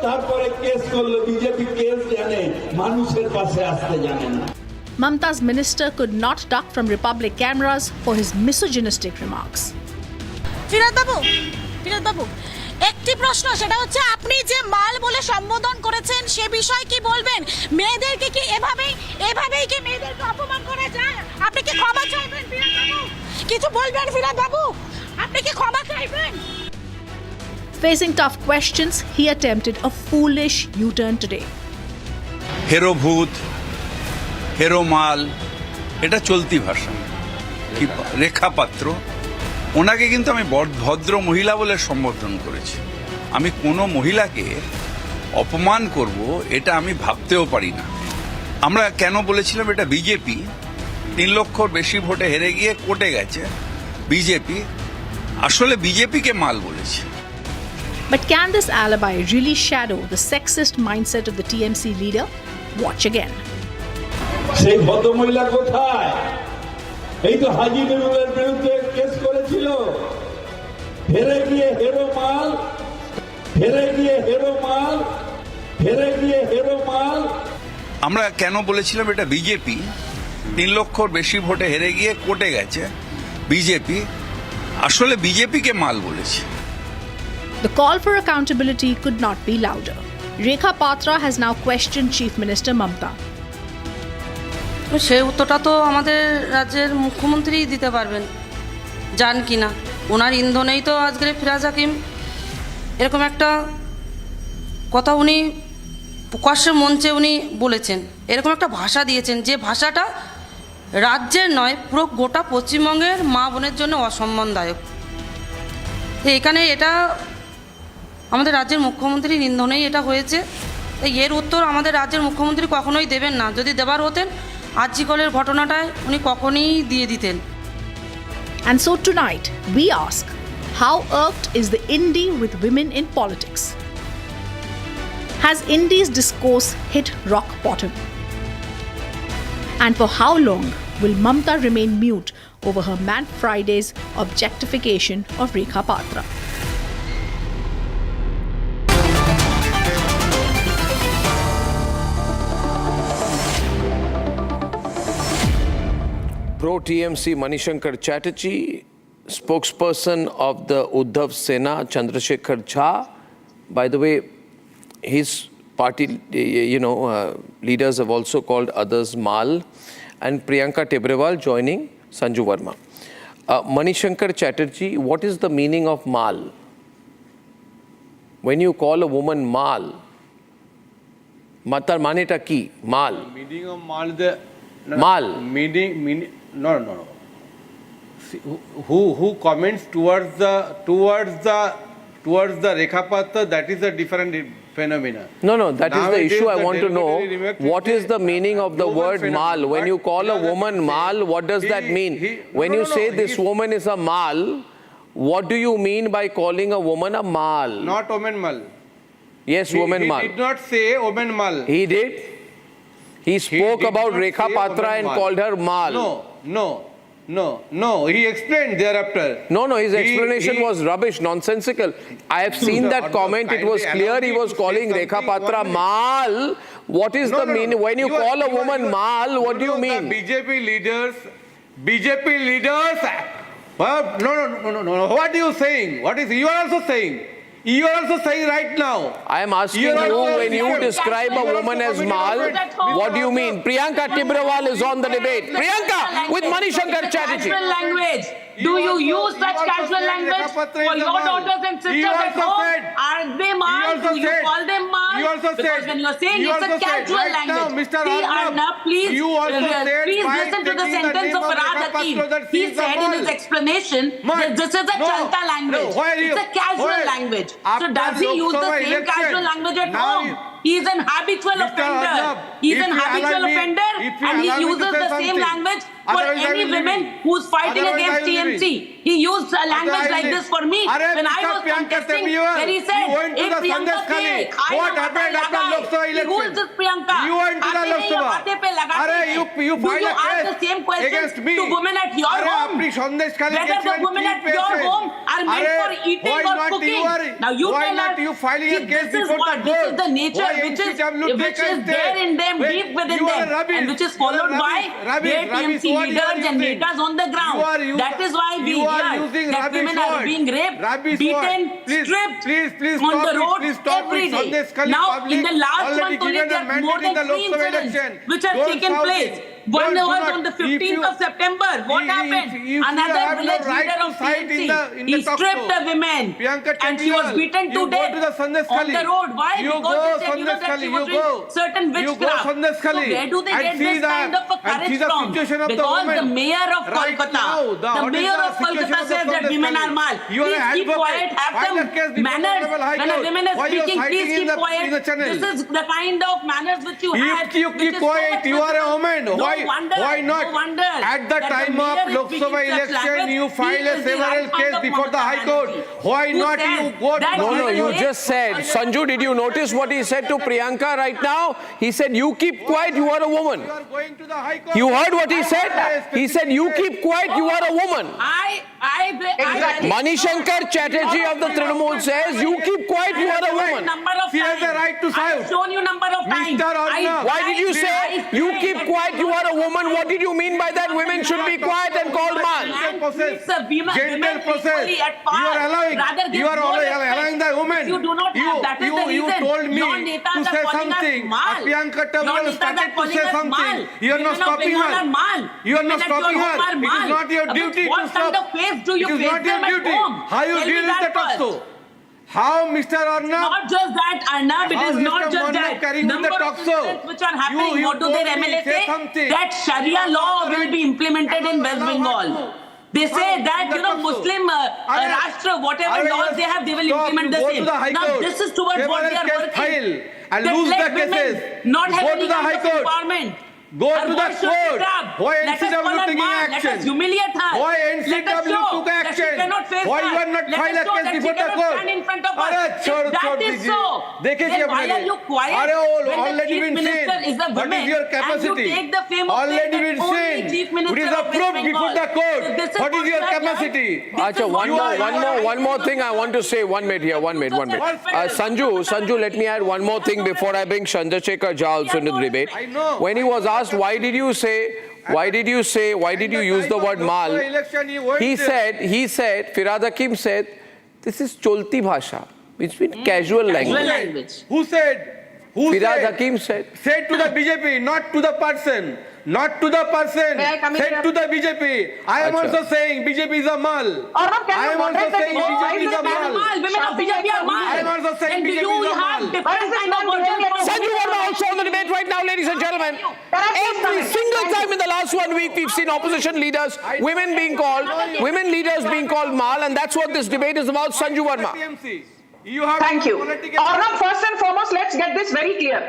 তারপরে কেস করলো। বিজেপি কেস জানে, মানুষের পাশে আসতে জানে না। Mamta's minister could not duck from Republic cameras for his misogynistic remarks. Firoz বাবু, একটি প্রশ্ন, সেটা হচ্ছে আপনি যে মাল বলে সম্বোধন করেছেন সে বিষয়ে কি বলবেন? মেয়েদেরকে কি এভাবেই কি মেয়েদেরকে অপমান করা যায়? আপনি কি ক্ষমা চাইবেন ফিরোজ বাবু? কিছু বলবেন ফিরোজ বাবু? আপনি কি ক্ষমা চাইবেন? Facing tough questions, he attempted a foolish U-turn today. Hero ভূত, হেরো মাল, এটা চলতি ভাষা। কি রেখা পাত্র, ওনাকে কিন্তু আমি ভদ্র মহিলা বলে সম্বোধন করেছি। আমি কোনো মহিলাকে অপমান করব এটা আমি ভাবতেও পারি না। আমরা কেন বলেছিলাম এটা বিজেপি 3 লক্ষর বেশি ভোটে হেরে গিয়ে কোর্টে গেছে, বিজেপি আসলে বিজেপিকে মাল বলেছে। But can this alibi really shadow the sexist mindset of the TMC leader? Watch again. সেই ভদ্রমহিলা কোথায়? এই তো হাজি নুরুলের বিরুদ্ধে কেস করেছিল, হেরে গিয়ে হেরো মাল, হেরে গিয়ে হেরো মাল, হেরে গিয়ে হেরো মাল। আমরা কেন বলেছিলাম এটা বিজেপি 3 লক্ষর বেশি ভোটে হেরে গিয়ে কোর্টে গেছে, বিজেপি আসলে বিজেপিকে মাল বলেছে। The call for accountability could not be louder. Rekha Patra has now questioned Chief Minister Mamta. সেই উত্তরটা তো আমাদের রাজ্যের মুখ্যমন্ত্রীই দিতে পারবেন, জান কি না। ওনার ইন্ধনেই তো আজকের ফিরাজ হাকিম এরকম একটা কথা উনি প্রকাশ্যের মঞ্চে উনি বলেছেন, এরকম একটা ভাষা দিয়েছেন যে ভাষাটা রাজ্যের নয়, পুরো গোটা পশ্চিমবঙ্গের মা বোনের জন্য অসম্মানদায়ক। এখানে এটা আমাদের রাজ্যের মুখ্যমন্ত্রীর ইন্ধনেই এটা হয়েছে। এর উত্তর আমাদের রাজ্যের মুখ্যমন্ত্রী কখনোই দেবেন না। যদি দেবার হতেন আরজিকরের ঘটনাটায় উনি কখনোই দিয়ে দিতেন। And so tonight we ask, how irked is the indie with women in politics? Has Indie's discourse hit rock bottom? And for how long will Mamta remain mute over her Mad Friday's objectification of Rekha Patra? Pro-TMC Manishankar Chatterjee, spokesperson of the Uddhav Sena, Chandrasekhar Jha. By the way, his party, leaders have also called others Mal, and Priyanka Tibrewal joining Sanju Verma. Manishankar Chatterjee, what is the meaning of Mal? When you call a woman Mal, matar maneta ki? Mal. Meaning of Mal, Mal. Meaning. No. See, who comments towards the Rekha Patra, that is a different phenomena. No, that is the issue. I want to know, what is the meaning of the word mal? When you call a woman mal, what does that mean? When you say this woman is a mal, what do you mean by calling a woman a mal? Not woman mal. Yes, woman mal. He did not say woman mal. He did? He spoke about Rekha Patra and called her mal. No, he explained thereafter. No, his explanation was rubbish, nonsensical. I have seen that comment. It was clear he was calling Rekha Patra mal. What is the meaning? When you call a woman mal, what do you mean? The BJP leaders. No. What are you saying? You are also saying. You are also saying right now. I am asking you, when you describe a woman as mal, what do you mean? Priyanka Tibrawal is on the debate. Priyanka with Manishankar Chatterjee. Casual language. Do you use such casual language for your daughters and sisters at home? Are they mal? Do you call them mal? Because when you are saying it's a casual language. See, Arnab, please listen to the sentence of Farhad Hakim. He said in his explanation that this is a chalta language. It's a casual language. So does he use the same casual language at home? He is an habitual offender. He is an habitual offender and he uses the same language for any women who's fighting against TMC. He used a language like this for me when I was contesting, where he said, "Hey Priyanka ke, what happened after Lok Sabha election? Who is this Priyanka? You went to the Lok Sabha. You Do you ask the same questions to women at your home? Whether the women at your home are meant for eating or cooking? Now you tell us. This is what, this is the nature which is there in them, deep within them, and which is followed by their TMC leaders and leaders on the ground. That is why we hear that women are being raped, beaten, stripped on the road every day. Now, in the last month only, there are more than 3 incidents which have taken place. One was on the 15th of September. What happened? Another village leader of TMC, he stripped a woman and she was beaten to death on the road. Why? Because they said that she was doing certain witchcraft. So where do they get this kind of a courage from? Because the mayor of Kolkata says that women are mal. Please keep quiet, have some manners. When a woman is speaking, please keep quiet. This is the kind of manners which you have. If you keep quiet, you are a woman. Why not? At the time of Lok Sabha election, you filed a several case before the High Court. Why not you go to No, you just said. Sanju, did you notice what he said to Priyanka right now? He said, you keep quiet, you are a woman. You heard what he said? He said, you keep quiet, you are a woman. Manishankar Chatterjee of the Trinamool says, you keep quiet, you are a woman. She has the right to I have shown you number of times. Why did you say, you keep quiet, you are a woman? What did you mean by that? Women should be quiet and called man. Gentle process. You are allowing the woman. You do not have. That is the reason. You told me to say something. Priyanka Tibrawal started to say something. You are not stopping her. You are not stopping her. It is not your duty to stop. What kind of face do you face them at home? How you deal with the talk show? How, Mr. Arnab? Not just that, Arnab, it is not just that. Number of incidents which are happening, what do their MLA say? That Sharia law will be implemented in West Bengal. They say that, Muslim Rashtra, whatever laws they have, they will implement the same. Now, this is towards what they are working. And lose the cases. Not have any High Court. empowerment. Go to the court. Why NCW taking action? Let us humiliate her. Why NCW took action? Why you are not file a case before the court? That is so. Then why are you quiet when the chief minister is a woman and you take the fame of saying that only chief minister it is approved before the court. What is your capacity? One more thing I want to say. 1 minute here. Sanju, let me add one more thing before I bring Chandrasekhar Jha also into the debate. When he was asked, why did you use the word mal? He said, Farhad Hakim said, this is cholti bhasha, which means casual language. Who said? Farhad Hakim said. Said to the BJP, not to the person. Not to the person. Said to the BJP. I am also saying BJP is a mal. I am also saying BJP is a mal. Women of BJP are mal. I am also saying BJP is a mal. Sanju Verma also on the debate right now, ladies and gentlemen. Every single time in the last 1 week, we've seen opposition leaders, women leaders being called mal, and that's what this debate is about. Sanju Verma. Thank you. Arnab, first and foremost, let's get this very clear.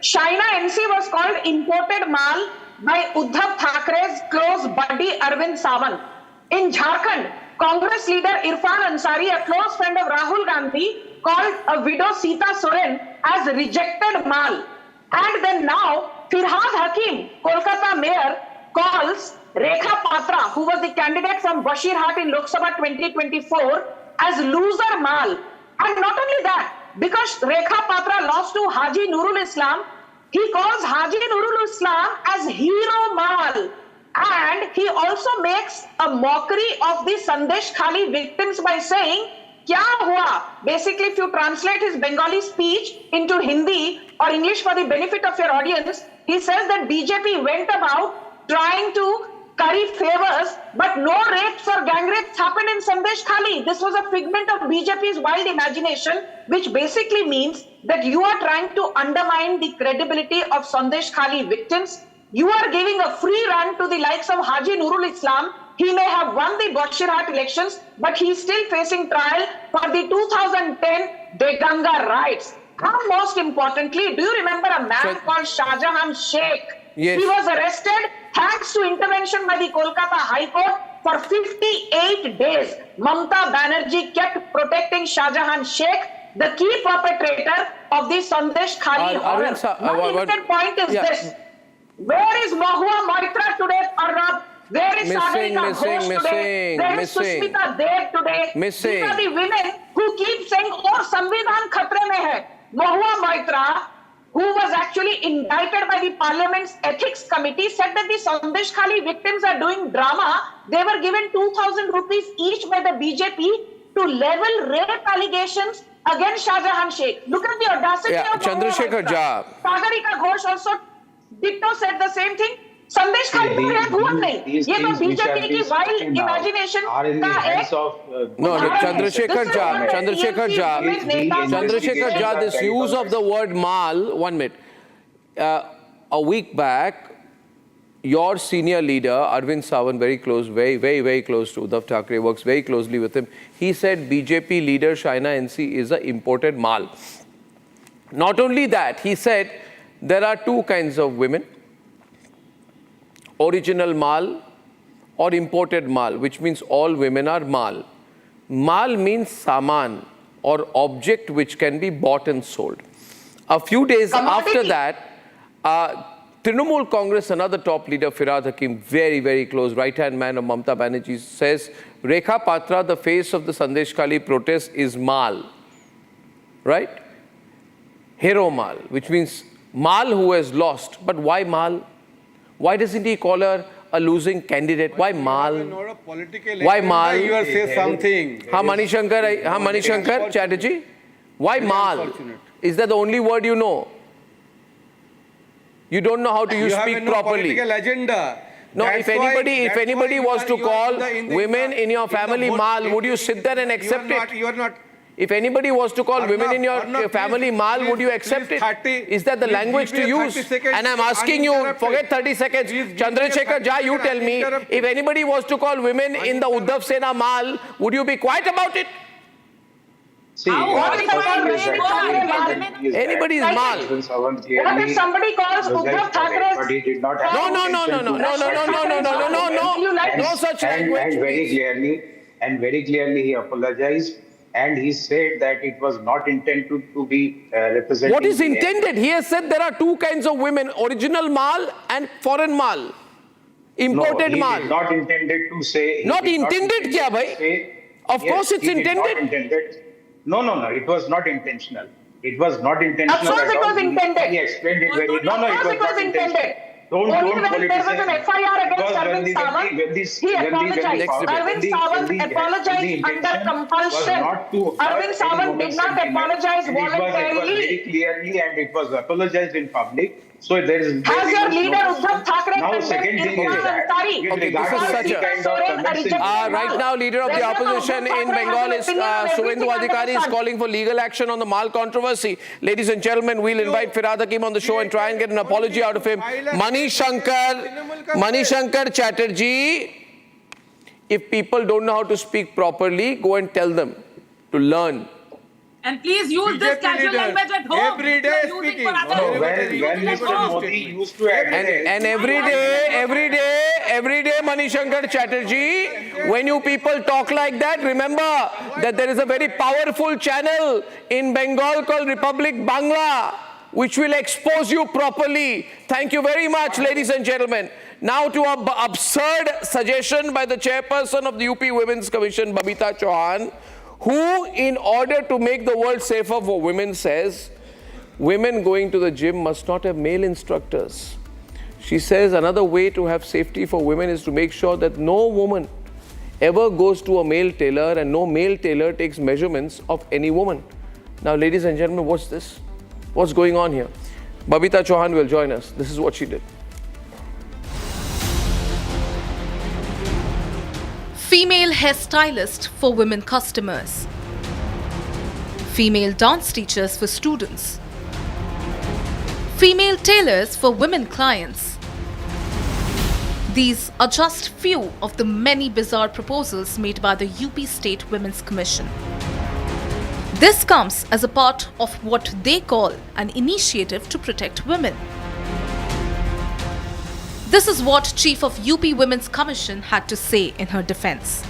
China NC was called imported mal by Uddhav Thackeray's close buddy Arvind Sawant. In Jharkhand, Congress leader Irfan Ansari, a close friend of Rahul Gandhi, called a widow Sita Soren as rejected mal. And then now, Farhad Hakim, Kolkata mayor, calls Rekha Patra, who was the candidate from Bashirhat in Lok Sabha 2024, as loser mal. And not only that, because Rekha Patra lost to Haji Nurul Islam, he calls Haji Nurul Islam as hero mal. And he also makes a mockery of the Sandesh Khali victims by saying kya hua? Basically, if you translate his Bengali speech into Hindi or English for the benefit of your audience, he says that BJP went about trying to curry favors, but no rapes or gang rapes happened in Sandesh Khali. This was a figment of BJP's wild imagination, which basically means that you are trying to undermine the credibility of Sandesh Khali victims. You are giving a free run to the likes of Haji Nurul Islam. He may have won the Bashirhat elections, but he is still facing trial for the 2010 Deganga riots. And most importantly, do you remember a man called Shahjahan Sheikh? Yes. He was arrested thanks to intervention by the Kolkata High Court for 58 days. Mamata Banerjee kept protecting Shahjahan Sheikh, the key perpetrator of the Sandesh Khali horror. My limited point is this. Where is Mahua Moitra today, Arnab? Where is Sagarika Ghosh today? Where is Sushmita Dev today? These are the women who keep saying, oh, Samvidhan khatre mein hai. Mahua Moitra, who was actually indicted by the Parliament's Ethics Committee, said that the Sandesh Khali victims are doing drama. They were given 2,000 rupees each by the BJP to level rape allegations against Shahjahan Sheikh. Look at the audacity of Chandrasekhar Jha. Sagarika Ghosh also ditto said the same thing. Sandesh Khali को याद हुआ नहीं. ये तो BJP की wild imagination का एक. No, Chandrasekhar Jha, this use of the word mal, 1 minute. A week back, your senior leader, Arvind Sawant, very close, very close to Uddhav Thackeray, works very closely with him. He said BJP leader Shaina NC is an imported mal. Not only that, he said there are two kinds of women. Original mal or imported mal, which means all women are mal. Mal means saman or object which can be bought and sold. A few days after that, Trinamool Congress, another top leader, Firhad Hakim, very close, right-hand man of Mamata Banerjee, says, Rekha Patra, the face of the Sandesh Khali protest is mal. Right? Hero mal, which means mal who has lost. But why mal? Why doesn't he call her a losing candidate? Why mal? Why mal? You will say something. Manishankar Chatterjee? Why mal? Is that the only word you know? You don't know how to use speak properly. Political agenda. No, if anybody was to call women in your family mal, would you sit there and accept it? You are not. If anybody was to call women in your family mal, would you accept it? Is that the language to use? And I'm asking you, forget 30 seconds. Chandrasekhar Jha, you tell me, if anybody was to call women in the Uddhav Sena mal, would you be quiet about it? See, anybody is mal. What if somebody calls Uddhav Thackeray? No such language. And very clearly he apologized. And he said that it was not intended to be represented. What is intended? He has said there are two kinds of women, original mal and foreign mal. Imported mal. He did not intended to say. Not intended kya bhai? Of course it's intended. No, it was not intentional. It was not intentional. Of course it was intended. He explained it very. It was intended. Only when there was an FIR against Arvind Sawant, he apologized. Arvind Sawant apologized under compulsion. Arvind Sawant did not apologize voluntarily. Very clearly, and it was apologized in public. So there is. Has your leader Uddhav Thackeray now second thing is that okay, this is such a right now leader of the opposition in Bengal is Suvendu Adhikari is calling for legal action on the mal controversy. Ladies and gentlemen, we'll invite Firhad Hakim on the show and try and get an apology out of him. Manishankar Chatterjee, if people don't know how to speak properly, go and tell them to learn. And please use this casual language at home. Every day speaking. When Mr. Modi used to and every day, Manishankar Chatterjee, when you people talk like that, remember that there is a very powerful channel in Bengal called Republic Bangla, which will expose you properly. Thank you very much, ladies and gentlemen. Now to an absurd suggestion by the chairperson of the UP Women's Commission, Babita Chauhan, who, in order to make the world safer for women, says women going to the gym must not have male instructors. She says another way to have safety for women is to make sure that no woman ever goes to a male tailor and no male tailor takes measurements of any woman. Now, ladies and gentlemen, what's this? What's going on here? Babita Chauhan will join us. This is what she did. Female hairstylist for women customers. Female dance teachers for students. Female tailors for women clients. These are just few of the many bizarre proposals made by the UP State Women's Commission. This comes as a part of what they call an initiative to protect women. This is what Chief of UP Women's Commission had to say in her defense.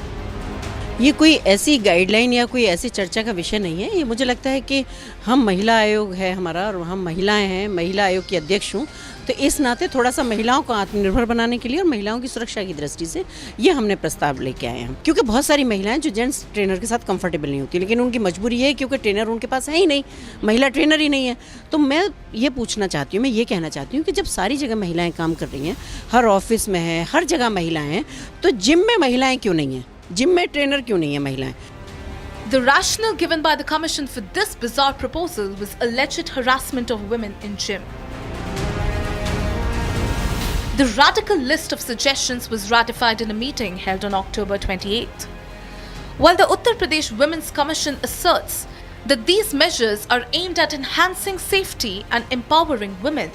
ये कोई ऐसी guideline या कोई ऐसी चर्चा का विषय नहीं है। ये मुझे लगता है कि हम महिला आयोग है हमारा और हम महिलाएं हैं, महिला आयोग की अध्यक्ष हूँ, तो इस नाते थोड़ा सा महिलाओं को आत्मनिर्भर बनाने के लिए और महिलाओं की सुरक्षा की दृष्टि से ये हमने प्रस्ताव लेके आए हैं। क्योंकि बहुत सारी महिलाएं जो जेंट्स ट्रेनर के साथ कंफर्टेबल नहीं होती, लेकिन उनकी मजबूरी है क्योंकि ट्रेनर उनके पास है ही नहीं, महिला ट्रेनर ही नहीं है। तो मैं ये पूछना चाहती हूँ, मैं ये कहना चाहती हूँ कि जब सारी जगह महिलाएँ काम कर रही हैं, हर ऑफिस में है, हर जगह महिलाएँ हैं, तो जिम में महिलाएँ क्यों नहीं हैं? जिम में ट्रेनर क्यों नहीं है महिलाएं? The rationale given by the commission for this bizarre proposal was alleged harassment of women in gym. The radical list of suggestions was ratified in a meeting held on October 28th. While the Uttar Pradesh Women's Commission asserts that these measures are aimed at enhancing safety and empowering women,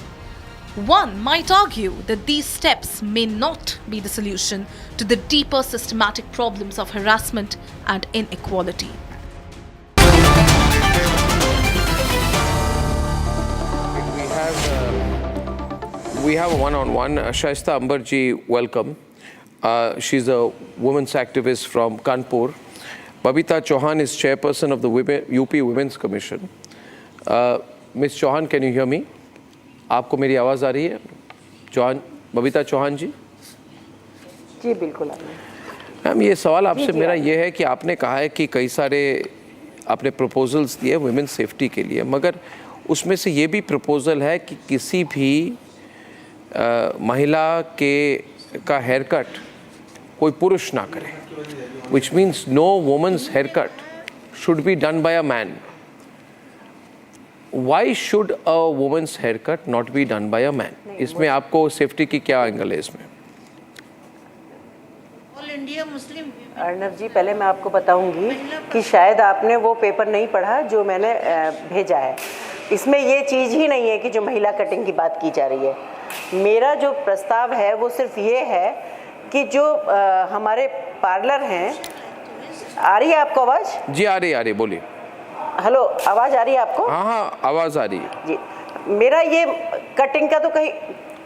one might argue that these steps may not be the solution to the deeper systematic problems of harassment and inequality. We have a one-on-one. Shaista Ambarji, welcome. She's a women's activist from Kanpur. Babita Chauhan is chairperson of the UP Women's Commission. Ms. Chauhan, can you hear me? आपको मेरी आवाज़ आ रही है? चौहान, बबीता चौहान जी? जी बिल्कुल आ रही है। Ma'am, ये सवाल आपसे मेरा ये है कि आपने कहा है कि कई सारे आपने प्रपोजल्स दिए वुमेन सेफ्टी के लिए, मगर उसमें से ये भी प्रपोजल है कि किसी भी महिला का हेयर कट कोई पुरुष ना करे, which means no woman's haircut should be done by a man. Why should a woman's haircut not be done by a man? इसमें आपको सेफ्टी की क्या एंगल है इसमें? ऑल इंडिया मुस्लिम अर्नब जी, पहले मैं आपको बताऊंगी कि शायद आपने वो पेपर नहीं पढ़ा जो मैंने भेजा है। इसमें ये चीज़ ही नहीं है कि जो महिला कटिंग की बात की जा रही है। मेरा जो प्रस्ताव है वो सिर्फ ये है कि जो हमारे पार्लर हैं, आ रही है आपको आवाज़? जी आ रही, बोलिए। हेलो, आवाज़ आ रही है आपको? हाँ, आवाज़ आ रही है जी। मेरा ये कटिंग का तो कहीं,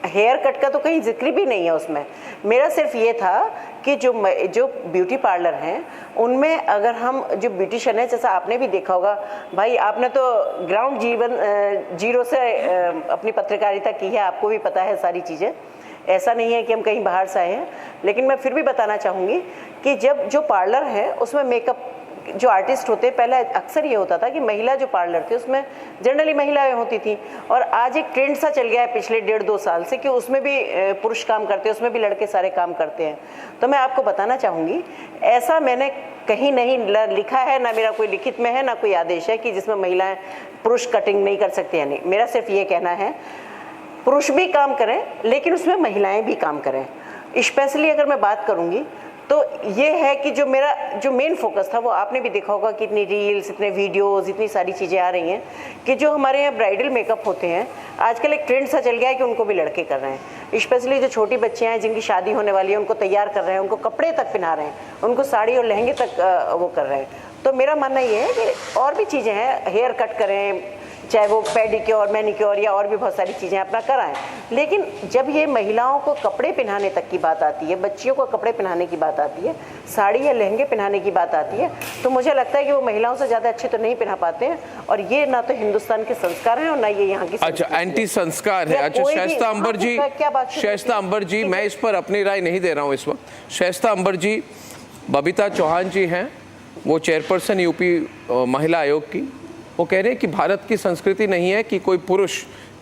हेयर कट का तो कहीं जिक्र भी नहीं है उसमें। मेरा सिर्फ ये था कि जो ब्यूटी पार्लर हैं उनमें अगर हम जो ब्यूटिशियन है, जैसा आपने भी देखा होगा भाई, आपने तो ग्राउंड जीरो से अपनी पत्रकारिता की है, आपको भी पता है सारी चीज़ें। ऐसा नहीं है कि हम कहीं बाहर से आए हैं, लेकिन मैं फिर भी बताना चाहूँगी कि जब जो पार्लर है उसमें मेकअप जो आर्टिस्ट होते हैं, पहले अक्सर ये होता था कि महिला जो पार्लर थे उसमें जनरली महिलाएं होती थी, और आज एक ट्रेंड सा चल गया है पिछले 1.5-2 साल से कि उसमें भी पुरुष काम करते हैं, उसमें भी लड़के सारे काम करते हैं। तो मैं आपको बताना चाहूँगी, ऐसा मैंने कहीं नहीं लिखा है, ना मेरा कोई लिखित में है, ना कोई आदेश है कि जिसमें महिलाएं पुरुष कटिंग नहीं कर सकती है। नहीं, मेरा सिर्फ ये कहना है पुरुष भी काम करें लेकिन उसमें महिलाएं भी काम करें। स्पेशली अगर मैं बात करूँगी तो ये है कि जो मेरा जो मेन फोकस था, वो आपने भी देखा होगा कि इतनी रील्स, इतने वीडियोस, इतनी सारी चीज़ें आ रही हैं कि जो हमारे यहाँ ब्राइडल मेकअप होते हैं, आजकल एक ट्रेंड सा चल गया है कि उनको भी लड़के कर रहे हैं। स्पेशली जो छोटी बच्चियाँ हैं जिनकी शादी होने वाली है, उनको तैयार कर रहे हैं, उनको कपड़े तक पहना रहे हैं, उनको साड़ी और लहंगे तक वो कर रहे हैं। तो मेरा मानना ये है कि और भी चीज़ें हैं, हेयर कट करें, चाहे वो पेडिक्योर, मैनिक्योर या और भी बहुत सारी चीज़ें अपना कराएं, लेकिन जब ये महिलाओं को कपड़े पहनाने तक की बात आती है, बच्चियों को कपड़े पहनाने की बात आती है, साड़ी या लहंगे पहनाने की बात आती है, तो मुझे लगता है कि वो महिलाओं से ज़्यादा अच्छे तो नहीं पहना पाते हैं, और ये ना तो हिंदुस्तान के संस्कार हैं और ना ये यहाँ की। अच्छा, एंटी संस्कार है। अच्छा, शाइस्ता अंबर जी, मैं इस पर अपनी राय नहीं दे रहा हूँ इस वक्त। शाइस्ता अंबर जी, बबीता चौहान जी हैं, वो चेयरपर्सन यूपी महिला आयोग की, वो कह रहे हैं कि भारत की संस्कृति नहीं है कि कोई पुरुष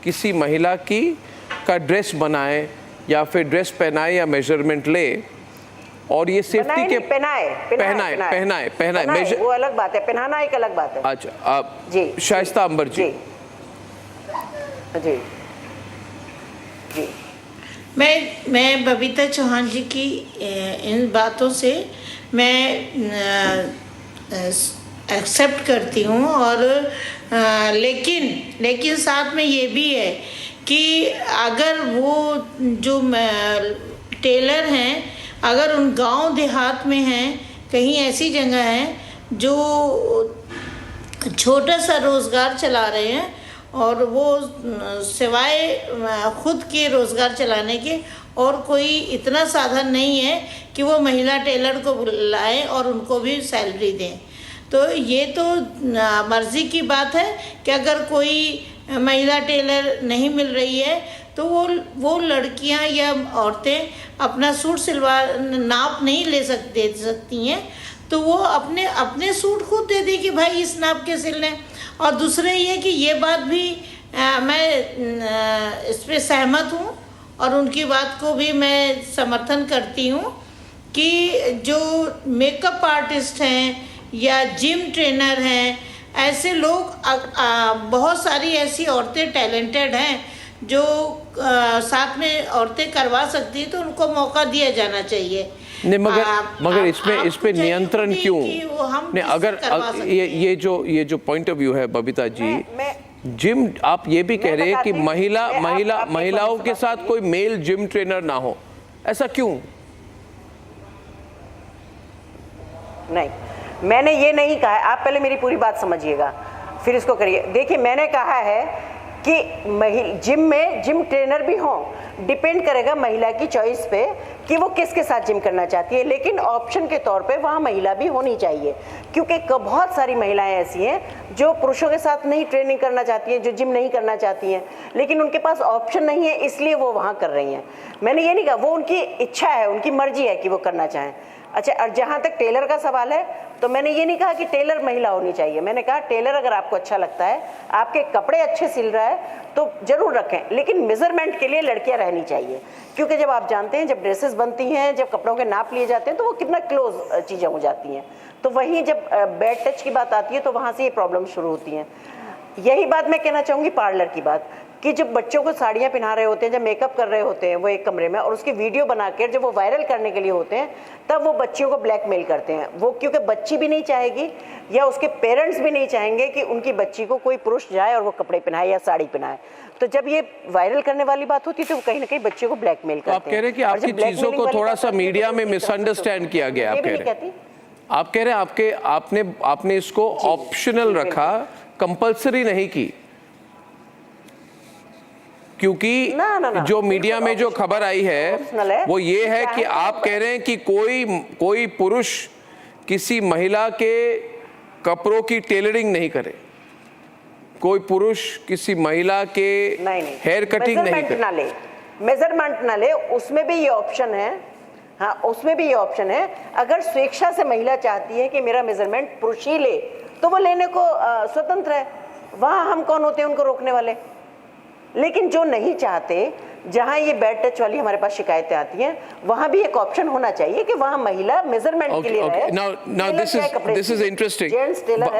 किसी महिला का ड्रेस बनाए या फिर ड्रेस पहनाए या मेजरमेंट ले। और ये सेफ्टी के पहनाए वो अलग बात है, पहनाना एक अलग बात है। अच्छा, आप जी शाइस्ता अंबर जी। जी जी मैं बबीता चौहान जी की इन बातों से मैं एक्सेप्ट करती हूँ, और लेकिन साथ में ये भी है कि अगर वो जो टेलर हैं, अगर उन गांव देहात में हैं, कहीं ऐसी जगह है जो छोटा सा रोज़गार चला रहे हैं और वो सिवाय खुद के रोज़गार चलाने के और कोई इतना साधन नहीं है कि वो महिला टेलर को बुलाएं और उनको भी सैलरी दें, तो ये तो मर्ज़ी की बात है कि अगर कोई महिला टेलर नहीं मिल रही है तो वो लड़कियां या औरतें अपना सूट सिलवा नाप नहीं दे सकती हैं, तो वो अपने सूट खुद दे दी कि भाई इस नाप के सिल लें। और दूसरे ये कि ये बात भी मैं इस पे सहमत हूँ और उनकी बात को भी मैं समर्थन करती हूँ कि जो मेकअप आर्टिस्ट हैं या जिम ट्रेनर हैं, ऐसे लोग बहुत सारी ऐसी औरतें टैलेंटेड हैं जो साथ में औरतें करवा सकती हैं, तो उनको मौका दिया जाना चाहिए। नहीं, मगर इस पे नियंत्रण क्यों नहीं? अगर ये जो पॉइंट ऑफ व्यू है बबीता जी, जिम आप ये भी कह रहे हैं कि महिलाओं के साथ कोई मेल जिम ट्रेनर ना हो, ऐसा क्यों? नहीं, मैंने ये नहीं कहा है, आप पहले मेरी पूरी बात समझिएगा फिर इसको करिए। देखिए, मैंने कहा है कि जिम में जिम ट्रेनर भी हों, डिपेंड करेगा महिला की चॉइस पे कि वो किसके साथ जिम करना चाहती है, लेकिन ऑप्शन के तौर पे वहाँ महिला भी होनी चाहिए, क्योंकि बहुत सारी महिलाएं ऐसी हैं जो पुरुषों के साथ नहीं ट्रेनिंग करना चाहती हैं, जो जिम नहीं करना चाहती हैं, लेकिन उनके पास ऑप्शन नहीं है इसलिए वो वहाँ कर रही हैं। मैंने ये नहीं कहा, वो उनकी इच्छा है, उनकी मर्जी है कि वो करना चाहें। अच्छा, और जहाँ तक टेलर का सवाल है, तो मैंने ये नहीं कहा कि टेलर महिला होनी चाहिए, मैंने कहा टेलर अगर आपको अच्छा लगता है, आपके कपड़े अच्छे सिल रहा है तो जरूर रखें, लेकिन मेजरमेंट के लिए लड़कियां रहनी चाहिए, क्योंकि जब आप जानते हैं जब ड्रेसेस बनती हैं, जब कपड़ों के नाप लिए जाते हैं तो वो कितना क्लोज चीज़ें हो जाती हैं, तो वहीं जब बैड टच की बात आती है तो वहाँ से ये प्रॉब्लम शुरू होती हैं। यही बात मैं कहना चाहूँगी पार्लर की बात, कि जब बच्चों को साड़ियाँ पहना रहे होते हैं, जब मेकअप कर रहे होते हैं वो एक कमरे में, और उसकी वीडियो बनाकर जब वो वायरल करने के लिए होते हैं, तब वो बच्चियों को ब्लैकमेल करते हैं। वो क्योंकि बच्ची भी नहीं चाहेगी या उसके पेरेंट्स भी नहीं चाहेंगे कि उनकी बच्ची को कोई पुरुष जाए और वो कपड़े पहनाए या साड़ी पहनाए, तो जब ये वायरल करने वाली बात होती है तो कहीं ना कहीं बच्चे को ब्लैकमेल करते हैं। आप कह रहे हैं कि आपकी चीज़ों को थोड़ा सा मीडिया में मिसअंडरस्टैंड किया गया। आप कह रहे हैं आपने इसको ऑप्शनल रखा, कंपल्सरी नहीं की, क्योंकि जो मीडिया में जो खबर आई है वो ये है कि आप कह रहे हैं कि कोई पुरुष किसी महिला के कपड़ों की टेलरिंग नहीं करे, कोई पुरुष किसी महिला के हेयर कटिंग नहीं करे, मेजरमेंट ना ले, उसमें भी ये ऑप्शन है। हाँ, उसमें भी ये ऑप्शन है, अगर स्वेच्छा से महिला चाहती है कि मेरा मेजरमेंट पुरुष ही ले तो वो लेने को स्वतंत्र है, वहाँ हम कौन होते हैं उनको रोकने वाले। लेकिन जो नहीं चाहते, जहां ये बैड टच वाली हमारे पास शिकायतें आती हैं, वहां भी एक ऑप्शन होना चाहिए कि वहां महिला मेजरमेंट के लिए रहे। Now this is interesting.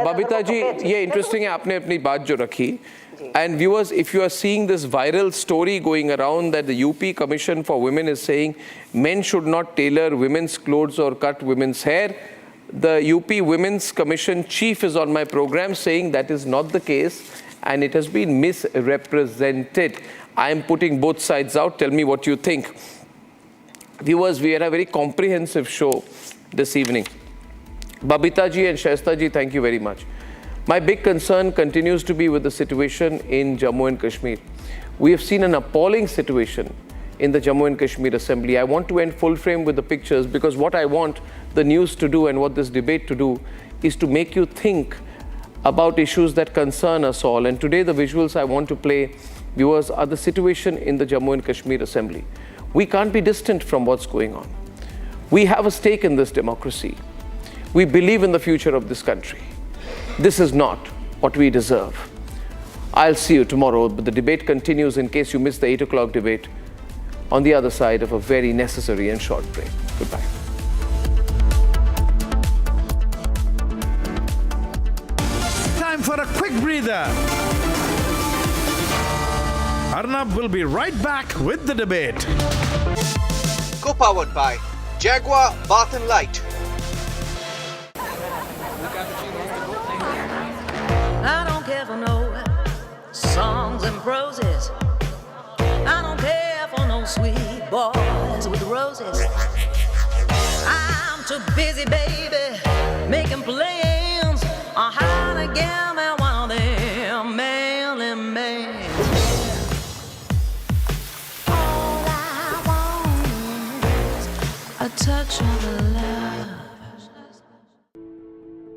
Babita ji, ये इंटरेस्टिंग है आपने अपनी बात जो रखी। And viewers, if you are seeing this viral story going around that the UP Commission for Women is saying men should not tailor women's clothes or cut women's hair, the UP Women's Commission chief is on my program saying that is not the case and it has been misrepresented. I am putting both sides out. Tell me what you think. Viewers, we had a very comprehensive show this evening. Babita ji and Shaista ji, thank you very much. My big concern continues to be with the situation in Jammu and Kashmir. We have seen an appalling situation in the Jammu and Kashmir Assembly. I want to end full frame with the pictures because what I want the news to do and what this debate to do is to make you think about issues that concern us all. And today the visuals I want to play, viewers, are the situation in the Jammu and Kashmir Assembly. We can't be distant from what's going on. We have a stake in this democracy. We believe in the future of this country. This is not what we deserve. I'll see you tomorrow, but the debate continues in case you missed the 8 o'clock debate on the other side of a very necessary and short break. Goodbye. quick breather. Arnab will be right back with the debate. Co-powered by Jaguar Bath and Light. I don't care for no songs and proses. I don't care for no sweet boys with roses. I'm too busy, baby, making plans on how to get me one of them manly men. All I want is a touch of love.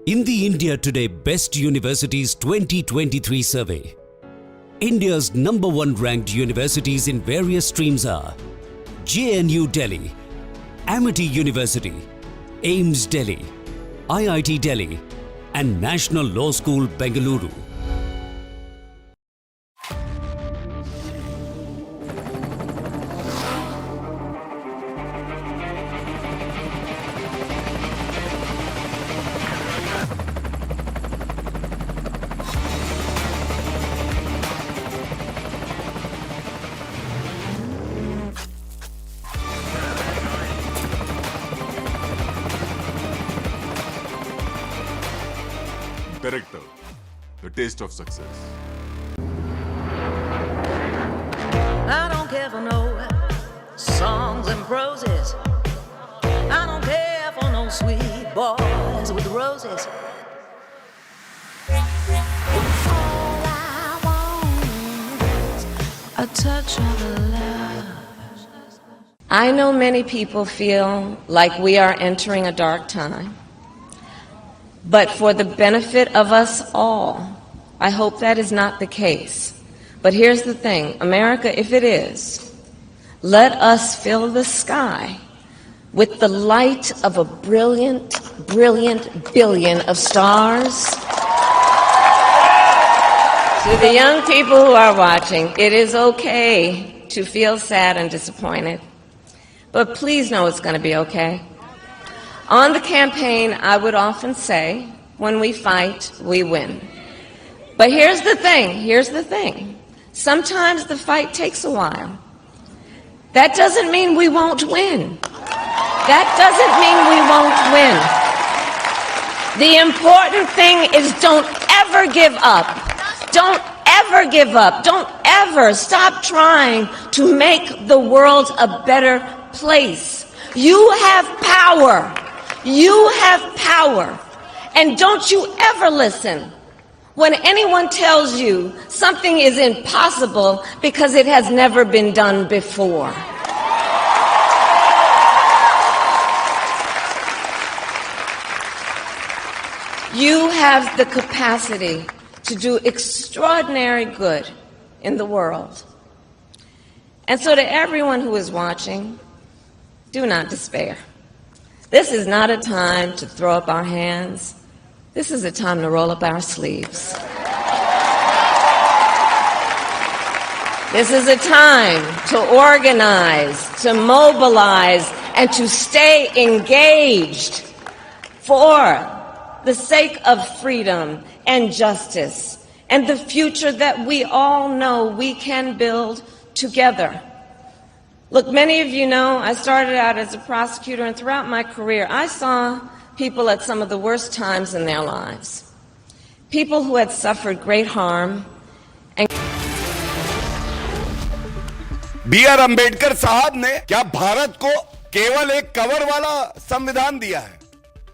In the India Today Best Universities 2023 survey, India's #1 ranked universities in various streams are JNU Delhi, Amity University, AIMS Delhi, IIT Delhi, and National Law School Bengaluru. Director, The Taste of Success. I don't care for no songs and proses. I don't care for no sweet boys with roses. All I want is a touch of love. I know many people feel like we are entering a dark time. But for the benefit of us all, I hope that is not the case. But here's the thing, America, if it is, let us fill the sky with the light of a brilliant, brilliant billion of stars. To the young people who are watching, it is okay to feel sad and disappointed. But please know it's going to be okay. On the campaign, I would often say, when we fight, we win. But here's the thing. Sometimes the fight takes a while. That doesn't mean we won't win. That doesn't mean we won't win. The important thing is don't ever give up. Don't ever give up. Don't ever stop trying to make the world a better place. You have power. You have power. And don't you ever listen when anyone tells you something is impossible because it has never been done before. You have the capacity to do extraordinary good in the world. And so to everyone who is watching, do not despair. This is not a time to throw up our hands. This is a time to roll up our sleeves. This is a time to organize, to mobilize, and to stay engaged for the sake of freedom and justice and the future that we all know we can build together. Look, many of you know I started out as a prosecutor, and throughout my career I saw people at some of the worst times in their lives. People who had suffered great harm. B.R. Ambedkar साहब ने क्या भारत को केवल एक cover वाला संविधान दिया है?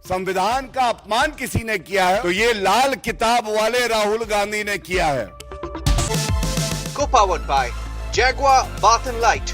संविधान का अपमान किसी ने किया है तो ये लाल किताब वाले राहुल गांधी ने किया है। Co-powered by Jaguar Bath and Light.